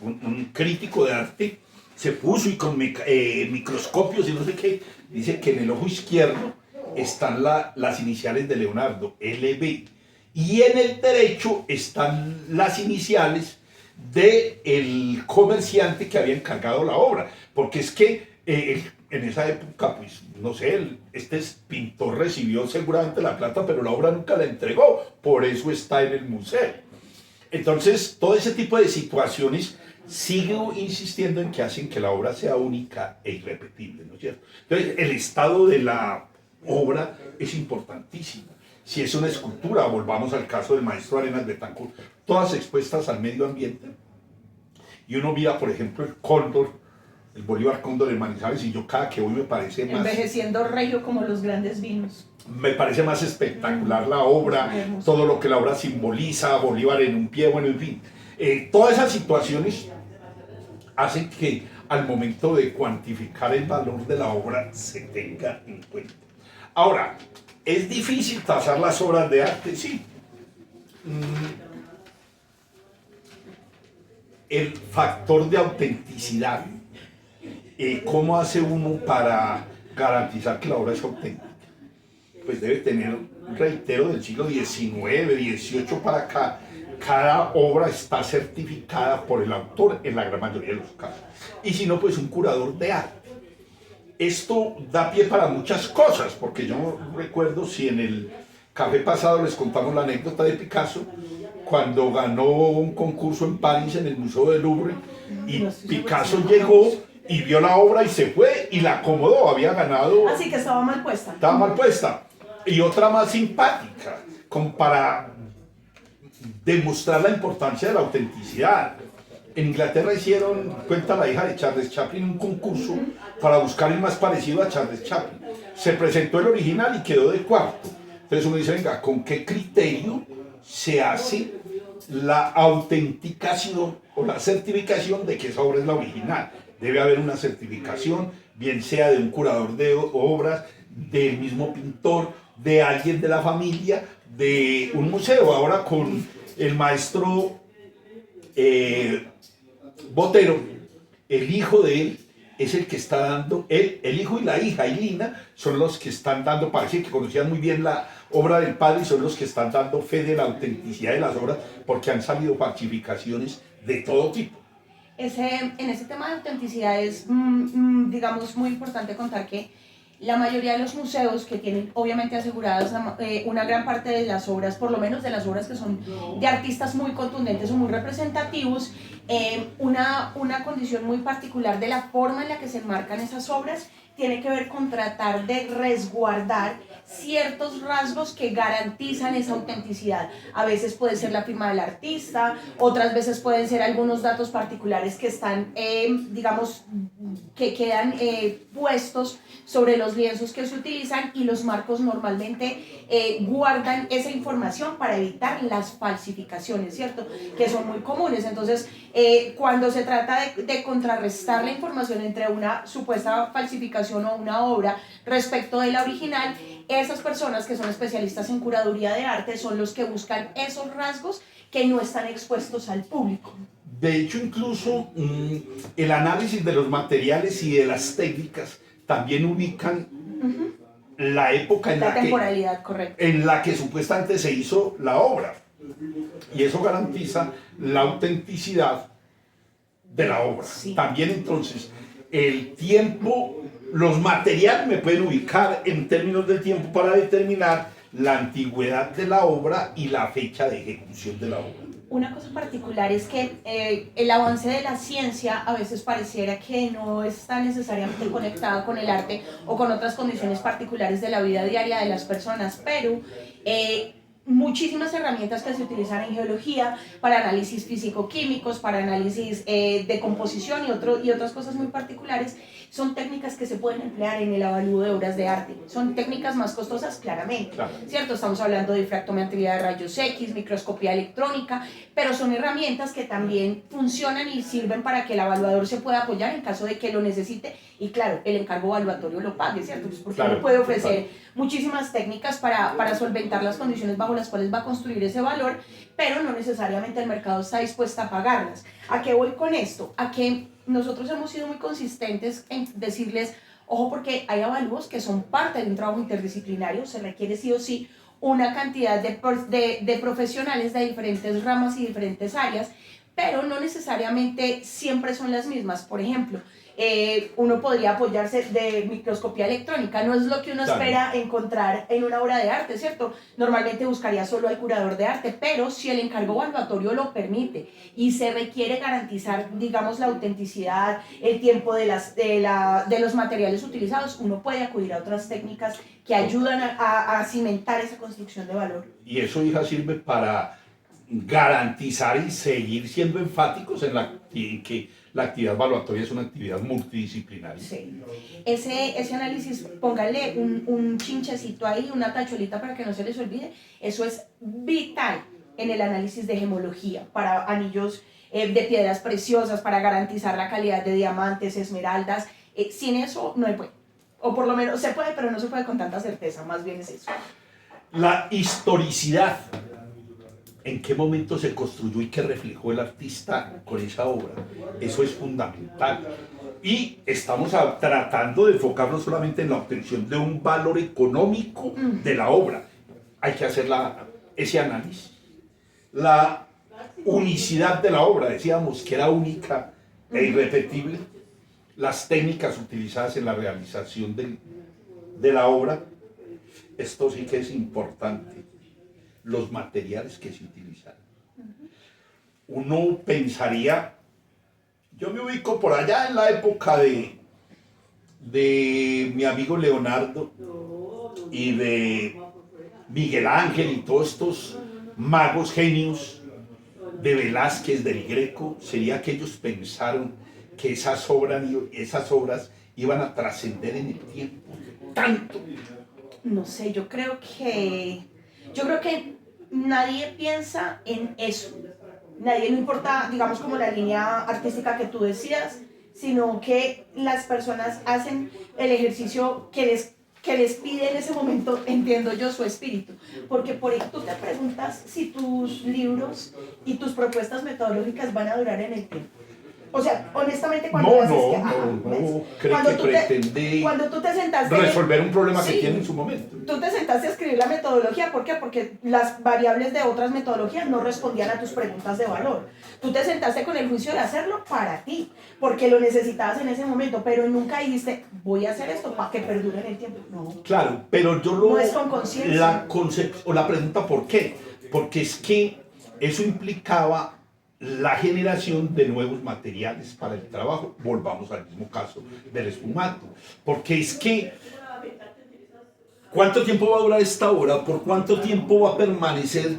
A: un crítico de arte se puso y con microscopios y no sé qué, dice que en el ojo izquierdo están las iniciales de Leonardo, LB, y en el derecho están las iniciales del comerciante que había encargado la obra, porque es que en esa época, pues, no sé, este pintor recibió seguramente la plata, pero la obra nunca la entregó, por eso está en el museo. Entonces, todo ese tipo de situaciones sigo insistiendo en que hacen que la obra sea única e irrepetible, ¿no es cierto? Entonces, el estado de la obra es importantísimo. Si es una escultura, volvamos al caso del maestro Arenas Betancourt, todas expuestas al medio ambiente, y uno mira, por ejemplo, el cóndor, el Bolívar Cóndor de Manizales, y yo cada que voy me parece más...
B: Envejeciendo regio como los grandes vinos.
A: Me parece más espectacular la obra, todo lo que la obra simboliza, Bolívar en un pie, bueno, en fin. Todas esas situaciones hacen que al momento de cuantificar el valor de la obra se tenga en cuenta. Ahora, ¿es difícil tasar las obras de arte? Sí. El factor de autenticidad. ¿Cómo hace uno para garantizar que la obra es auténtica? Pues debe tener, reitero, del siglo XIX, XVIII para acá, cada obra está certificada por el autor en la gran mayoría de los casos. Y si no, pues un curador de arte. Esto da pie para muchas cosas, porque yo no recuerdo si en el café pasado les contamos la anécdota de Picasso, cuando ganó un concurso en París en el Museo del Louvre, y Picasso llegó y vio la obra y se fue y la acomodó, había ganado.
B: Así que estaba mal puesta.
A: Estaba mal puesta. Y otra más simpática, como para demostrar la importancia de la autenticidad. En Inglaterra hicieron, cuenta la hija de Charles Chaplin, un concurso para buscar el más parecido a Charles Chaplin. Se presentó el original y quedó de cuarto. Entonces uno dice, venga, ¿con qué criterio se hace la autenticación o la certificación de que esa obra es la original? Debe haber una certificación, bien sea de un curador de obras, del mismo pintor, de alguien de la familia, de un museo. Ahora con el maestro Botero, el hijo de él es el que está dando, el hijo y la hija, Ailina, son los que están dando, parece que conocían muy bien la obra del padre y son los que están dando fe de la autenticidad de las obras, porque han salido falsificaciones de todo tipo.
B: En ese tema de autenticidad es, digamos, muy importante contar que la mayoría de los museos que tienen obviamente aseguradas una gran parte de las obras, por lo menos de las obras que son de artistas muy contundentes o muy representativos, una condición muy particular de la forma en la que se enmarcan esas obras tiene que ver con tratar de resguardar ciertos rasgos que garantizan esa autenticidad. A veces puede ser la firma del artista, otras veces pueden ser algunos datos particulares que están, digamos, que quedan puestos sobre los lienzos que se utilizan, y los marcos normalmente guardan esa información para evitar las falsificaciones, ¿cierto? Que son muy comunes. Entonces, cuando se trata de contrarrestar la información entre una supuesta falsificación o una obra respecto de la original, esas personas que son especialistas en curaduría de arte son los que buscan esos rasgos que no están expuestos al público.
A: De hecho, incluso el análisis de los materiales y de las técnicas también ubican la época en
B: la temporalidad, correcto,
A: en la que supuestamente se hizo la obra. Y eso garantiza la autenticidad de la obra.
B: Sí.
A: También entonces, el tiempo, los materiales me pueden ubicar en términos del tiempo para determinar la antigüedad de la obra y la fecha de ejecución de la obra.
B: Una cosa particular es que el avance de la ciencia a veces pareciera que no está necesariamente conectado con el arte o con otras condiciones particulares de la vida diaria de las personas, pero muchísimas herramientas que se utilizan en geología para análisis físico-químicos, para análisis de composición y otras cosas muy particulares, son técnicas que se pueden emplear en el avalúo de obras de arte. Son técnicas más costosas, claramente, claro, ¿cierto? Estamos hablando de difractometría de rayos X, microscopía electrónica, pero son herramientas que también funcionan y sirven para que el evaluador se pueda apoyar en caso de que lo necesite, y claro, el encargo evaluatorio lo pague, ¿cierto? Pues porque uno puede ofrecer muchísimas técnicas para solventar las condiciones bajo las cuales va a construir ese valor, pero no necesariamente el mercado está dispuesto a pagarlas. ¿A qué voy con esto? A que nosotros hemos sido muy consistentes en decirles, ojo, porque hay avalúos que son parte de un trabajo interdisciplinario, se requiere sí o sí una cantidad de profesionales de diferentes ramas y diferentes áreas, pero no necesariamente siempre son las mismas. Por ejemplo, uno podría apoyarse de microscopía electrónica, no es lo que uno espera encontrar en una obra de arte, ¿cierto? Normalmente buscaría solo al curador de arte, pero si el encargo evaluatorio lo permite y se requiere garantizar, digamos, la autenticidad, el tiempo de los materiales utilizados, uno puede acudir a otras técnicas que ayudan a cimentar esa construcción de valor.
A: Y eso, hija, sirve para garantizar y seguir siendo enfáticos en que la actividad evaluatoria es una actividad multidisciplinaria.
B: Sí. Ese análisis, póngale un chinchecito ahí, una tachuelita para que no se les olvide, eso es vital en el análisis de gemología, para anillos de piedras preciosas, para garantizar la calidad de diamantes, esmeraldas. Sin eso no se puede, o por lo menos se puede, pero no se puede con tanta certeza, más bien es eso.
A: La historicidad. ¿En qué momento se construyó y qué reflejó el artista con esa obra? Eso es fundamental. Y estamos tratando de enfocarnos solamente en la obtención de un valor económico de la obra. Hay que hacer ese análisis. La unicidad de la obra, decíamos que era única e irrepetible. Las técnicas utilizadas en la realización de la obra. Esto sí que es importante. Los materiales que se utilizan. Uno pensaría, yo me ubico por allá en la época de mi amigo Leonardo y de Miguel Ángel y todos estos magos genios de Velázquez, del Greco. Sería que ellos pensaron que esas obras iban a trascender en el tiempo tanto.
B: No sé, yo creo que nadie piensa en eso. Nadie, no importa, digamos, como la línea artística que tú decías, sino que las personas hacen el ejercicio que les pide en ese momento, entiendo yo, su espíritu. Porque por ahí tú te preguntas si tus libros y tus propuestas metodológicas van a durar en el tiempo. O sea, honestamente, cuando cuando tú te sentaste
A: resolver un problema que tiene en su momento.
B: Tú te sentaste a escribir la metodología, ¿por qué? Porque las variables de otras metodologías no respondían a tus preguntas de valor. Tú te sentaste con el juicio de hacerlo para ti, porque lo necesitabas en ese momento, pero nunca dijiste, voy a hacer esto para que perdure en el tiempo. No.
A: Claro, pero yo
B: no es con conciencia.
A: La pregunta, ¿por qué? Porque es que eso implicaba la generación de nuevos materiales para el trabajo. Volvamos al mismo caso del espumato, porque es que ¿cuánto tiempo va a durar esta obra? ¿Por cuánto tiempo va a permanecer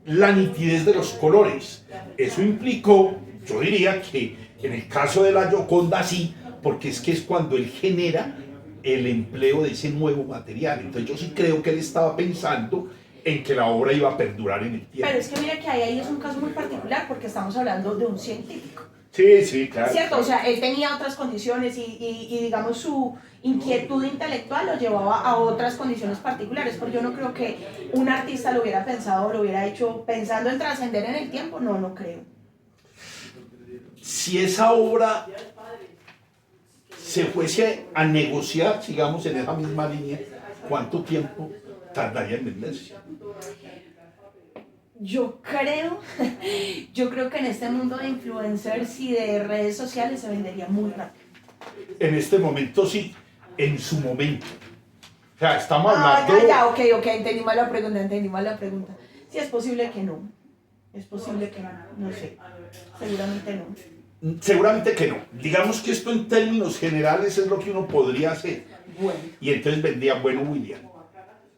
A: la nitidez de los colores? Eso implicó, yo diría que en el caso de la Gioconda sí, porque es que es cuando él genera el empleo de ese nuevo material. Entonces yo sí creo que él estaba pensando en que la obra iba a perdurar en el tiempo.
B: Pero es que mira que ahí es un caso muy particular porque estamos hablando de un científico.
A: Sí, sí, claro.
B: ¿Cierto?
A: Claro.
B: O sea, él tenía otras condiciones y digamos su inquietud intelectual lo llevaba a otras condiciones particulares, porque yo no creo que un artista lo hubiera pensado, lo hubiera hecho pensando en trascender en el tiempo, no, no creo.
A: Si esa obra se fuese a negociar, sigamos en esa misma línea, ¿cuánto tiempo tardaría en venderse?
B: Yo creo que en este mundo de influencers y de redes sociales se vendería muy rápido.
A: En este momento sí, en su momento. O sea, estamos
B: Ah,
A: hablando...
B: ya, ok, entendí mal la pregunta. Sí, es posible que no. Es posible que no, no sé. Seguramente no.
A: Seguramente que no. Digamos que esto en términos generales es lo que uno podría hacer.
B: Bueno.
A: Y entonces vendría, bueno, William,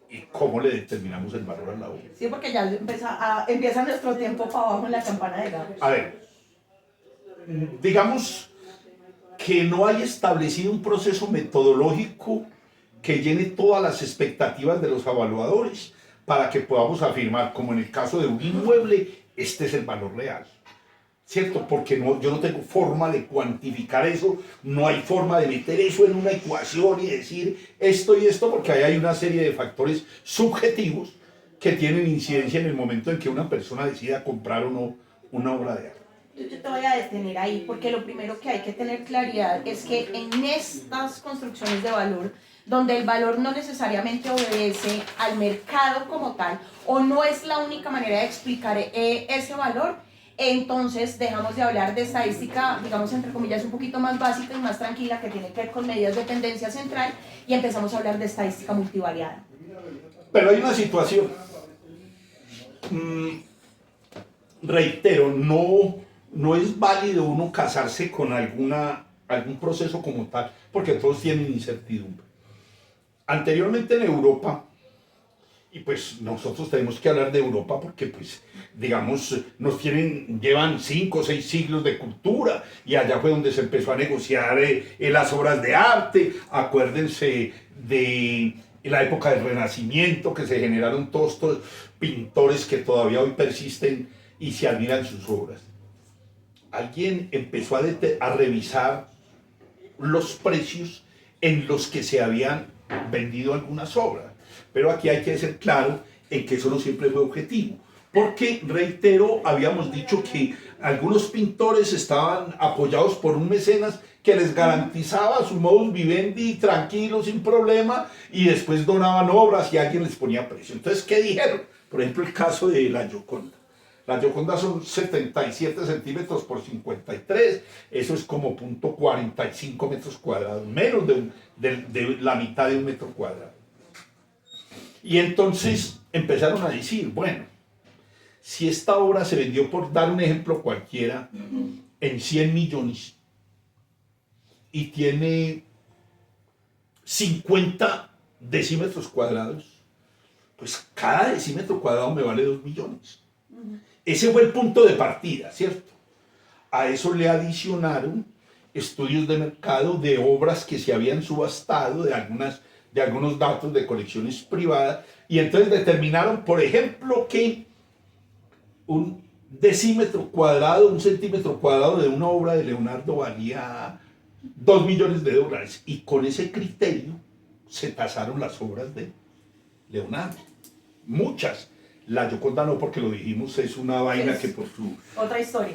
A: ¿y cómo le determinamos el valor a la obra?
B: Sí, porque ya empieza nuestro tiempo para abajo en la campana de Gauss.
A: A ver, digamos que no hay establecido un proceso metodológico que llene todas las expectativas de los evaluadores para que podamos afirmar, como en el caso de un inmueble, este es el valor real. ¿Cierto? Porque yo no tengo forma de cuantificar eso, no hay forma de meter eso en una ecuación y decir esto y esto, porque ahí hay una serie de factores subjetivos que tienen incidencia en el momento en que una persona decida comprar o no una obra de arte.
B: Yo te voy a detener ahí, porque lo primero que hay que tener claridad es que en estas construcciones de valor, donde el valor no necesariamente obedece al mercado como tal, o no es la única manera de explicar ese valor, entonces dejamos de hablar de estadística, digamos entre comillas, un poquito más básica y más tranquila, que tiene que ver con medidas de tendencia central, y empezamos a hablar de estadística multivariada.
A: Pero hay una situación, reitero, no es válido uno casarse con algún proceso como tal, porque todos tienen incertidumbre. Anteriormente en Europa, y pues nosotros tenemos que hablar de Europa porque pues digamos llevan 5 o 6 siglos de cultura y allá fue donde se empezó a negociar las obras de arte. Acuérdense de la época del Renacimiento, que se generaron todos estos pintores que todavía hoy persisten y se admiran sus obras. Alguien empezó a revisar los precios en los que se habían vendido algunas obras. Pero aquí hay que ser claro en que eso no siempre fue objetivo. Porque, reitero, habíamos dicho que algunos pintores estaban apoyados por un mecenas que les garantizaba su modus vivendi tranquilo, sin problema, y después donaban obras y alguien les ponía precio. Entonces, ¿qué dijeron? Por ejemplo, el caso de la Gioconda. La Gioconda son 77 centímetros por 53, eso es como 0.45 metros cuadrados, menos de la mitad de un metro cuadrado. Y entonces empezaron a decir, bueno, si esta obra se vendió, por dar un ejemplo cualquiera, en 100 millones y tiene 50 decímetros cuadrados, pues cada decímetro cuadrado me vale 2 millones. Ese fue el punto de partida, ¿cierto? A eso le adicionaron estudios de mercado de obras que se habían subastado, de algunos datos de colecciones privadas, y entonces determinaron, por ejemplo, que un decímetro cuadrado, un centímetro cuadrado de una obra de Leonardo valía 2 millones de dólares, y con ese criterio se tasaron las obras de Leonardo. Muchas. La Gioconda no, porque lo dijimos, es una vaina que
B: otra historia.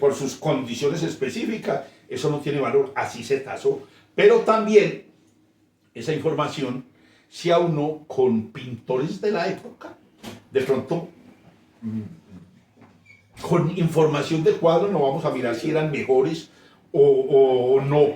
A: Por sus condiciones específicas, eso no tiene valor, así se tasó. Pero también esa información se aunó con pintores de la época, de pronto con información del cuadro, no vamos a mirar si eran mejores o no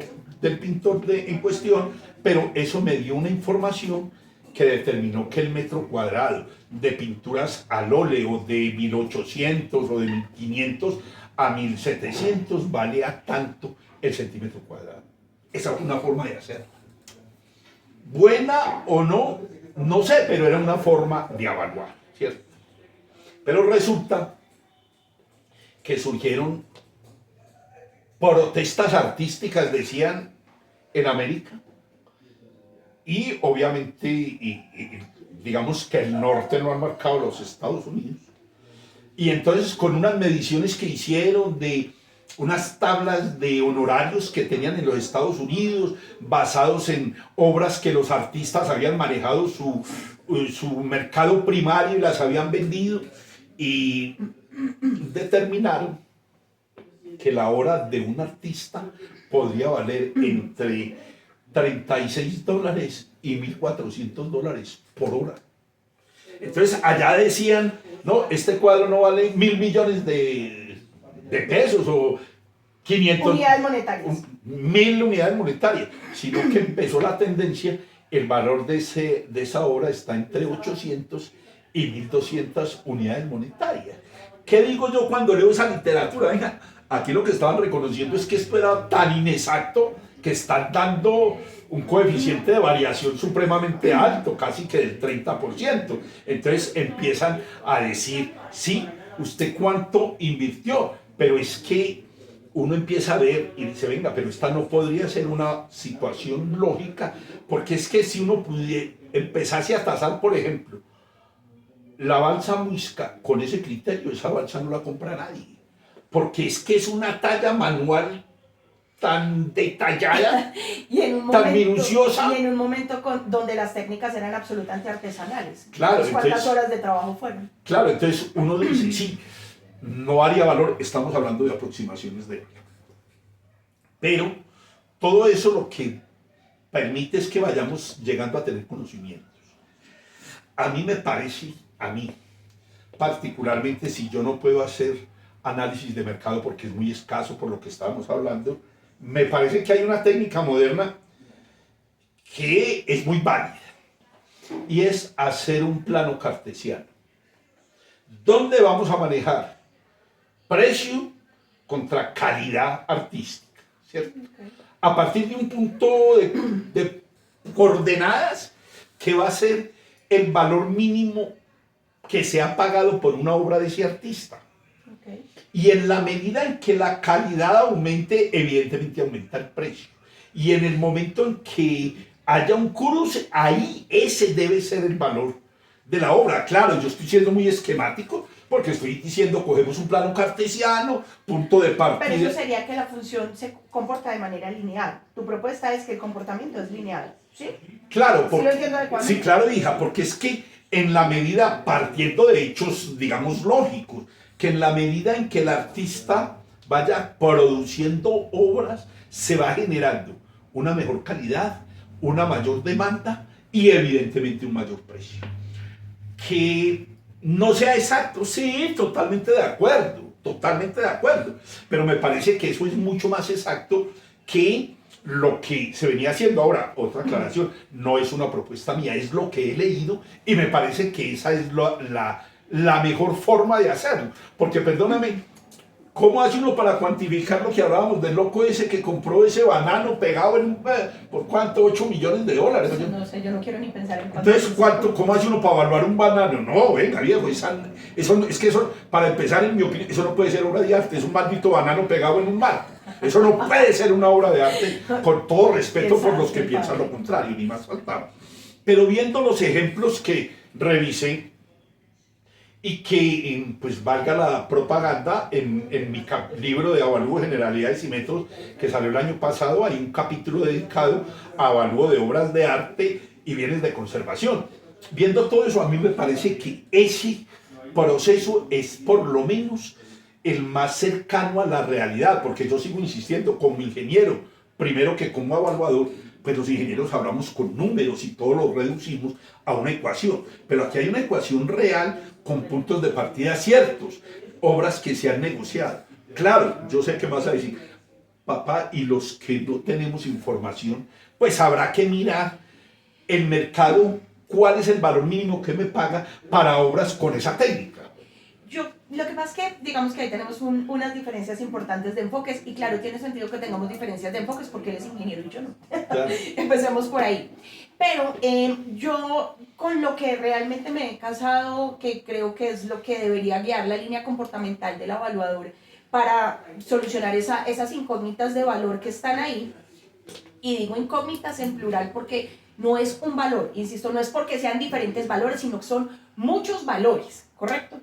A: del pintor en cuestión, pero eso me dio una información que determinó que el metro cuadrado de pinturas al óleo de 1800 o de 1500 a 1.700 valía tanto el centímetro cuadrado. Esa fue una forma de hacerlo. Buena o no, no sé, pero era una forma de evaluar, ¿cierto? Pero resulta que surgieron protestas artísticas, decían, en América, y obviamente, digamos que el norte lo han marcado los Estados Unidos. Y entonces con unas mediciones que hicieron de unas tablas de honorarios que tenían en los Estados Unidos, basados en obras que los artistas habían manejado su mercado primario y las habían vendido, y determinaron que la obra de un artista podría valer entre $36 y $1.400 por hora. Entonces allá decían, no, este cuadro no vale 1.000 millones de pesos o 500
B: unidades monetarias,
A: 1.000 unidades monetarias, sino que empezó la tendencia, el valor de esa obra está entre 800 y 1.200 unidades monetarias. ¿Qué digo yo cuando leo esa literatura? Venga, aquí lo que estaban reconociendo es que esto era tan inexacto que están dando un coeficiente de variación supremamente alto, casi que del 30%. Entonces empiezan a decir, sí, ¿usted cuánto invirtió? Pero es que uno empieza a ver y dice, venga, pero esta no podría ser una situación lógica, porque es que si uno empezase a tasar, por ejemplo, la balsa Muisca, con ese criterio, esa balsa no la compra nadie, porque es que es una talla manual tan detallada,
B: y en un
A: tan
B: momento,
A: minuciosa.
B: y en un momento donde las técnicas eran absolutamente artesanales.
A: Claro,
B: ¿Cuántas horas de trabajo fueron?
A: Claro, entonces uno dice, sí, no haría valor, estamos hablando de aproximaciones de valor. Pero todo eso lo que permite es que vayamos llegando a tener conocimientos. A mí me parece, particularmente, si yo no puedo hacer análisis de mercado porque es muy escaso por lo que estábamos hablando, me parece que hay una técnica moderna que es muy válida y es hacer un plano cartesiano. ¿Dónde vamos a manejar precio contra calidad artística? ¿Cierto? Okay. A partir de un punto de coordenadas que va a ser el valor mínimo que se ha pagado por una obra de ese artista. Okay. Y en la medida en que la calidad aumente, evidentemente aumenta el precio. Y en el momento en que haya un cruce, ahí ese debe ser el valor de la obra. Claro, yo estoy siendo muy esquemático porque estoy diciendo, cogemos un plano cartesiano, punto de partida.
B: Pero eso sería que la función se comporta de manera lineal. Tu propuesta es que el comportamiento es lineal, ¿sí?
A: Claro,
B: porque, ¿sí lo entiendo adecuadamente?
A: Sí, claro, hija, porque es que en la medida, partiendo de hechos, digamos, lógicos, que en la medida en que el artista vaya produciendo obras, se va generando una mejor calidad, una mayor demanda y evidentemente un mayor precio. Que no sea exacto, sí, totalmente de acuerdo, pero me parece que eso es mucho más exacto que lo que se venía haciendo. Ahora, otra aclaración, no es una propuesta mía, es lo que he leído y me parece que esa es la mejor forma de hacerlo, porque perdóname, ¿cómo hace uno para cuantificar lo que hablábamos del loco ese que compró ese banano pegado por cuánto, $8 millones?
B: No sé, yo no quiero ni pensar en cuánto.
A: Entonces, ¿cómo hace uno para evaluar un banano? No, venga, viejo, eso, para empezar, en mi opinión, eso no puede ser obra de arte, es un maldito banano pegado en un mar. Eso no puede ser una obra de arte, con todo respeto por los que piensan lo contrario, ni más faltaba. Pero viendo los ejemplos que revisé, y que, pues valga la propaganda, en mi libro de avalúo de generalidades y métodos que salió el año pasado, hay un capítulo dedicado a avalúo de obras de arte y bienes de conservación. Viendo todo eso, a mí me parece que ese proceso es por lo menos el más cercano a la realidad, porque yo sigo insistiendo como ingeniero, primero que como evaluador, pues los ingenieros hablamos con números y todo lo reducimos a una ecuación, pero aquí hay una ecuación real con puntos de partida ciertos, obras que se han negociado. Claro, yo sé que vas a decir, papá, y los que no tenemos información, pues habrá que mirar el mercado, cuál es el valor mínimo que me paga para obras con esa técnica.
B: Lo que pasa es que, digamos que ahí tenemos unas diferencias importantes de enfoques y claro, tiene sentido que tengamos diferencias de enfoques porque él es ingeniero y yo no.
A: Claro.
B: Empecemos por ahí. Pero yo con lo que realmente me he casado, que creo que es lo que debería guiar la línea comportamental del evaluador para solucionar esas incógnitas de valor que están ahí, y digo incógnitas en plural porque no es un valor, insisto, no es porque sean diferentes valores, sino que son muchos valores, ¿correcto?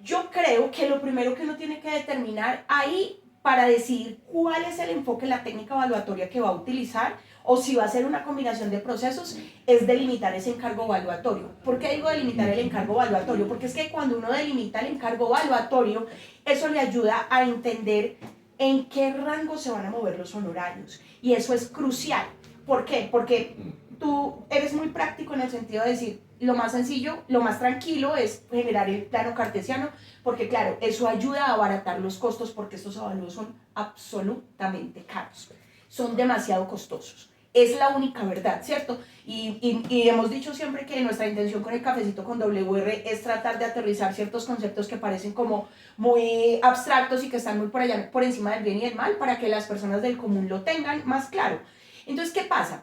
B: Yo creo que lo primero que uno tiene que determinar ahí para decidir cuál es el enfoque, la técnica evaluatoria que va a utilizar o si va a ser una combinación de procesos, es delimitar ese encargo evaluatorio. ¿Por qué digo delimitar el encargo evaluatorio? Porque es que cuando uno delimita el encargo evaluatorio, eso le ayuda a entender en qué rango se van a mover los honorarios. Y eso es crucial. ¿Por qué? Porque tú eres muy práctico en el sentido de decir, lo más sencillo, lo más tranquilo es generar el plano cartesiano, porque claro, eso ayuda a abaratar los costos porque estos avalúos son absolutamente caros, son demasiado costosos. Es la única verdad, ¿cierto? Y hemos dicho siempre que nuestra intención con el cafecito con WR es tratar de aterrizar ciertos conceptos que parecen como muy abstractos y que están muy por allá, por encima del bien y del mal, para que las personas del común lo tengan más claro. Entonces, ¿qué pasa?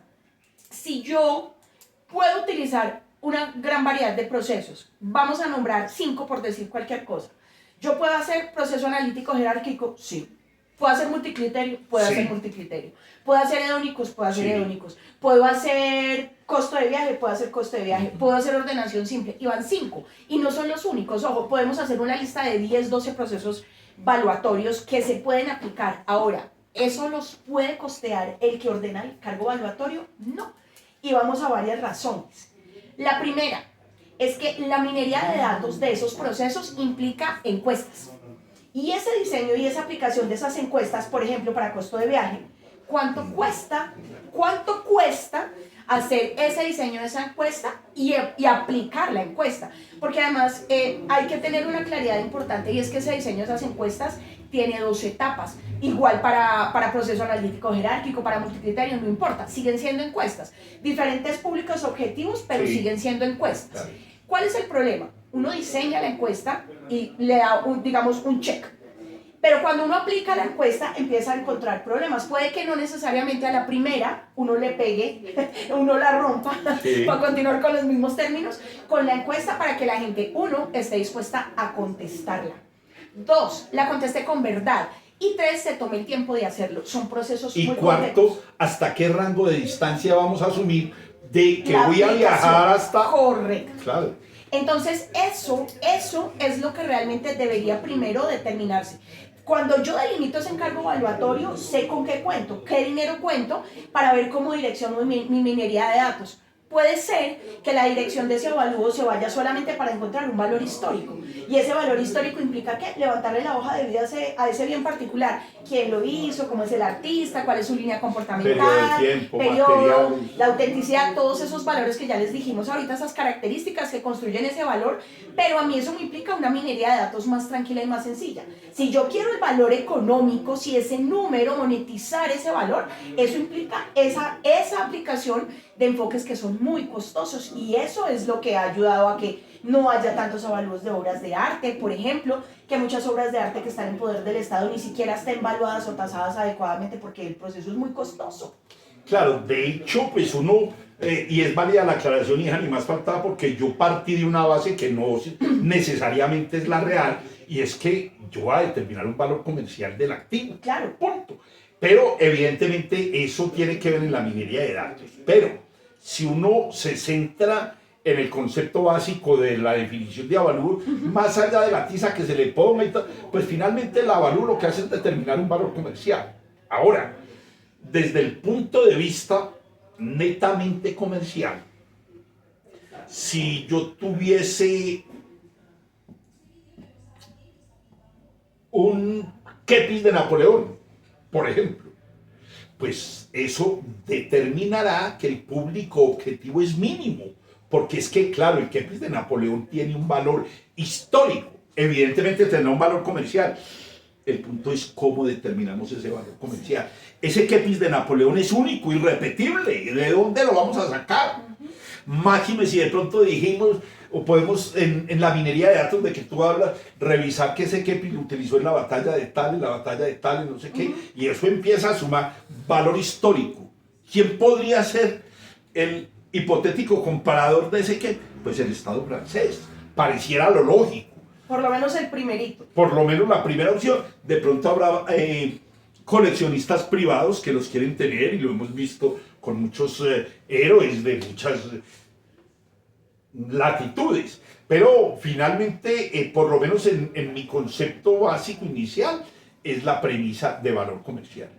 B: Si yo puedo utilizar una gran variedad de procesos, vamos a nombrar 5 por decir cualquier cosa. Yo puedo hacer proceso analítico jerárquico, sí. ¿Puedo hacer multicriterio? Puedo hacer multicriterio. ¿Puedo hacer hedónicos? Puedo hacer hedónicos. ¿Puedo hacer costo de viaje? Puedo hacer costo de viaje. ¿Puedo hacer ordenación simple? Y van 5. Y no son los únicos. Ojo, podemos hacer una lista de 10, 12 procesos valuatorios que se pueden aplicar. Ahora, ¿eso los puede costear el que ordena el cargo valuatorio? No. Y vamos a varias razones. La primera es que la minería de datos de esos procesos implica encuestas. Y ese diseño y esa aplicación de esas encuestas, por ejemplo, para costo de viaje, ¿cuánto cuesta hacer ese diseño de esa encuesta y aplicar la encuesta? Porque además hay que tener una claridad importante y es que ese diseño de esas encuestas tiene 2 etapas. Igual para proceso analítico jerárquico, para multicriterio, no importa, siguen siendo encuestas. Diferentes públicos objetivos, pero siguen siendo encuestas. Claro. ¿Cuál es el problema? Uno diseña la encuesta y le da, digamos, un check. Pero cuando uno aplica la encuesta, empieza a encontrar problemas. Puede que no necesariamente a la primera uno le pegue, uno la rompa, para continuar con los mismos términos, con la encuesta para que la gente, 1, esté dispuesta a contestarla. 2, la conteste con verdad. Y 3, se tome el tiempo de hacerlo. Son procesos muy complejos.
A: Y 4, ¿hasta qué rango de distancia vamos a asumir de que voy a viajar hasta...?
B: Correcto.
A: Claro.
B: Entonces, eso es lo que realmente debería primero determinarse. Cuando yo delimito ese encargo evaluatorio, sé con qué cuento, qué dinero cuento para ver cómo direcciono mi minería de datos. Puede ser que la dirección de ese evalúo se vaya solamente para encontrar un valor histórico. Y ese valor histórico implica que levantarle la hoja de vida a ese bien particular. ¿Quién lo hizo? ¿Cómo es el artista? ¿Cuál es su línea comportamental? Periodo, la autenticidad, todos esos valores que ya les dijimos ahorita, esas características que construyen ese valor. Pero a mí eso me implica una minería de datos más tranquila y más sencilla. Si yo quiero el valor económico, si ese número, monetizar ese valor, eso implica esa aplicación de enfoques que son muy costosos, y eso es lo que ha ayudado a que no haya tantos avalúos de obras de arte, por ejemplo, que muchas obras de arte que están en poder del Estado ni siquiera estén evaluadas o tasadas adecuadamente porque el proceso es muy costoso.
A: Claro, de hecho, pues uno, y es válida la aclaración, hija, ni más faltaba, porque yo partí de una base que no necesariamente es la real, y es que yo voy a determinar un valor comercial del activo.
B: Claro.
A: Punto. Pero evidentemente eso tiene que ver en la minería de datos. Pero si uno se centra en el concepto básico de la definición de avalúo, más allá de la tiza que se le ponga y tal, pues finalmente el avalúo lo que hace es determinar un valor comercial. Ahora, desde el punto de vista netamente comercial, si yo tuviese un kepis de Napoleón, por ejemplo, pues eso determinará que el público objetivo es mínimo, porque es que, claro, el kepis de Napoleón tiene un valor histórico, evidentemente tendrá un valor comercial. El punto es cómo determinamos ese valor comercial. Ese kepis de Napoleón es único, irrepetible, ¿de dónde lo vamos a sacar? Máxime si de pronto dijimos, o podemos en la minería de datos de que tú hablas, revisar que ese Kepler lo utilizó en la batalla de tal, en la batalla de tal, en no sé qué, y eso empieza a sumar valor histórico. ¿Quién podría ser el hipotético comparador de ese Kepler? Pues el Estado francés. Pareciera lo lógico.
B: Por lo menos el primerito.
A: Por lo menos la primera opción. De pronto habrá coleccionistas privados que los quieren tener y lo hemos visto con muchos héroes de muchas latitudes. Pero finalmente, por lo menos en mi concepto básico inicial, es la premisa de valor comercial.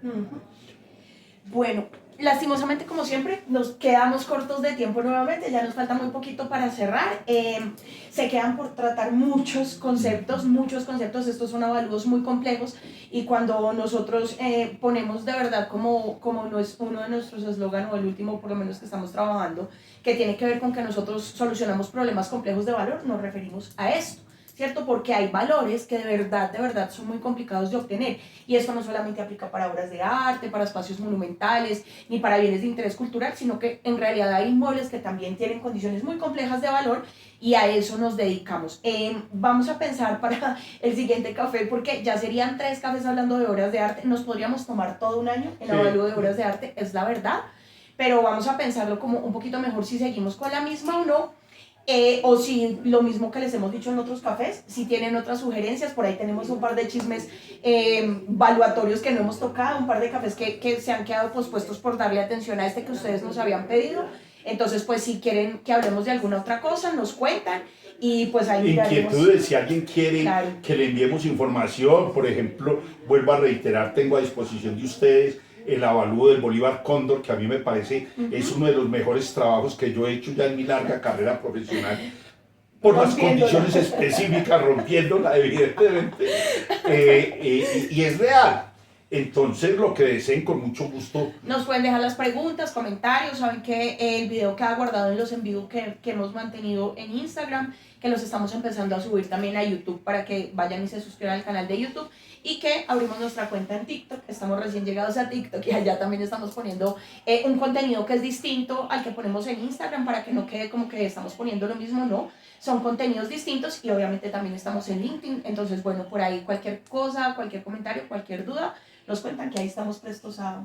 B: Bueno, lastimosamente, como siempre, nos quedamos cortos de tiempo nuevamente, ya nos falta muy poquito para cerrar. Se quedan por tratar muchos conceptos, estos son avalúos muy complejos y cuando nosotros ponemos de verdad como no es uno de nuestros eslogan o el último por lo menos que estamos trabajando, que tiene que ver con que nosotros solucionamos problemas complejos de valor, nos referimos a esto. ¿Cierto? Porque hay valores que de verdad son muy complicados de obtener y esto no solamente aplica para obras de arte, para espacios monumentales, ni para bienes de interés cultural, sino que en realidad hay inmuebles que también tienen condiciones muy complejas de valor y a eso nos dedicamos. Vamos a pensar para el siguiente café, porque ya serían 3 cafés hablando de obras de arte, nos podríamos tomar todo un año en avalúo de obras de arte, es la verdad, pero vamos a pensarlo como un poquito mejor si seguimos con la misma o no. O si lo mismo que les hemos dicho en otros cafés, si tienen otras sugerencias, por ahí tenemos un par de chismes valuatorios que no hemos tocado, un par de cafés que se han quedado pospuestos por darle atención a este que ustedes nos habían pedido. Entonces, pues si quieren que hablemos de alguna otra cosa, nos cuentan y pues ahí miraremos.
A: Inquietudes, si alguien quiere que le enviemos información, por ejemplo, vuelvo a reiterar, tengo a disposición de ustedes el avalúo del Bolívar Cóndor, que a mí me parece es uno de los mejores trabajos que yo he hecho ya en mi larga carrera profesional, por las condiciones específicas, rompiéndola evidentemente, y es real. Entonces, lo que deseen, con mucho gusto.
B: Nos pueden dejar las preguntas, comentarios. Saben que el video queda guardado en los en vivo que hemos mantenido en Instagram, que los estamos empezando a subir también a YouTube para que vayan y se suscriban al canal de YouTube. Y que abrimos nuestra cuenta en TikTok. Estamos recién llegados a TikTok y allá también estamos poniendo un contenido que es distinto al que ponemos en Instagram para que no quede como que estamos poniendo lo mismo, no. Son contenidos distintos y obviamente también estamos en LinkedIn. Entonces, bueno, por ahí cualquier cosa, cualquier comentario, cualquier duda, nos cuentan que ahí estamos prestos a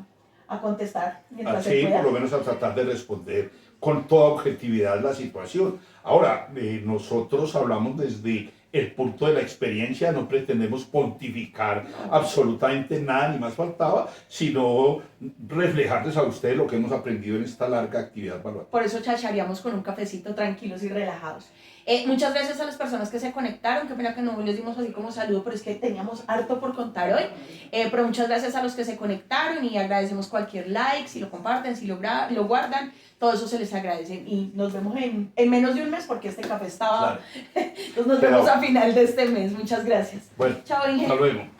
B: contestar.
A: Así, por lo menos a tratar de responder con toda objetividad la situación. Ahora, nosotros hablamos desde el punto de la experiencia, no pretendemos pontificar absolutamente nada, ni más faltaba, sino reflejarles a ustedes lo que hemos aprendido en esta larga actividad evaluativa.
B: Por eso chacharíamos con un cafecito tranquilos y relajados. Muchas gracias a las personas que se conectaron, qué pena que no les dimos así como saludo, pero es que teníamos harto por contar hoy, pero muchas gracias a los que se conectaron y agradecemos cualquier like, si lo comparten, si lo guardan, todo eso se les agradece y nos vemos en menos de un mes porque este café estaba, claro. Entonces nos vemos a final de este mes, muchas gracias.
A: Bueno,
B: chao, Inge.
A: Hasta luego.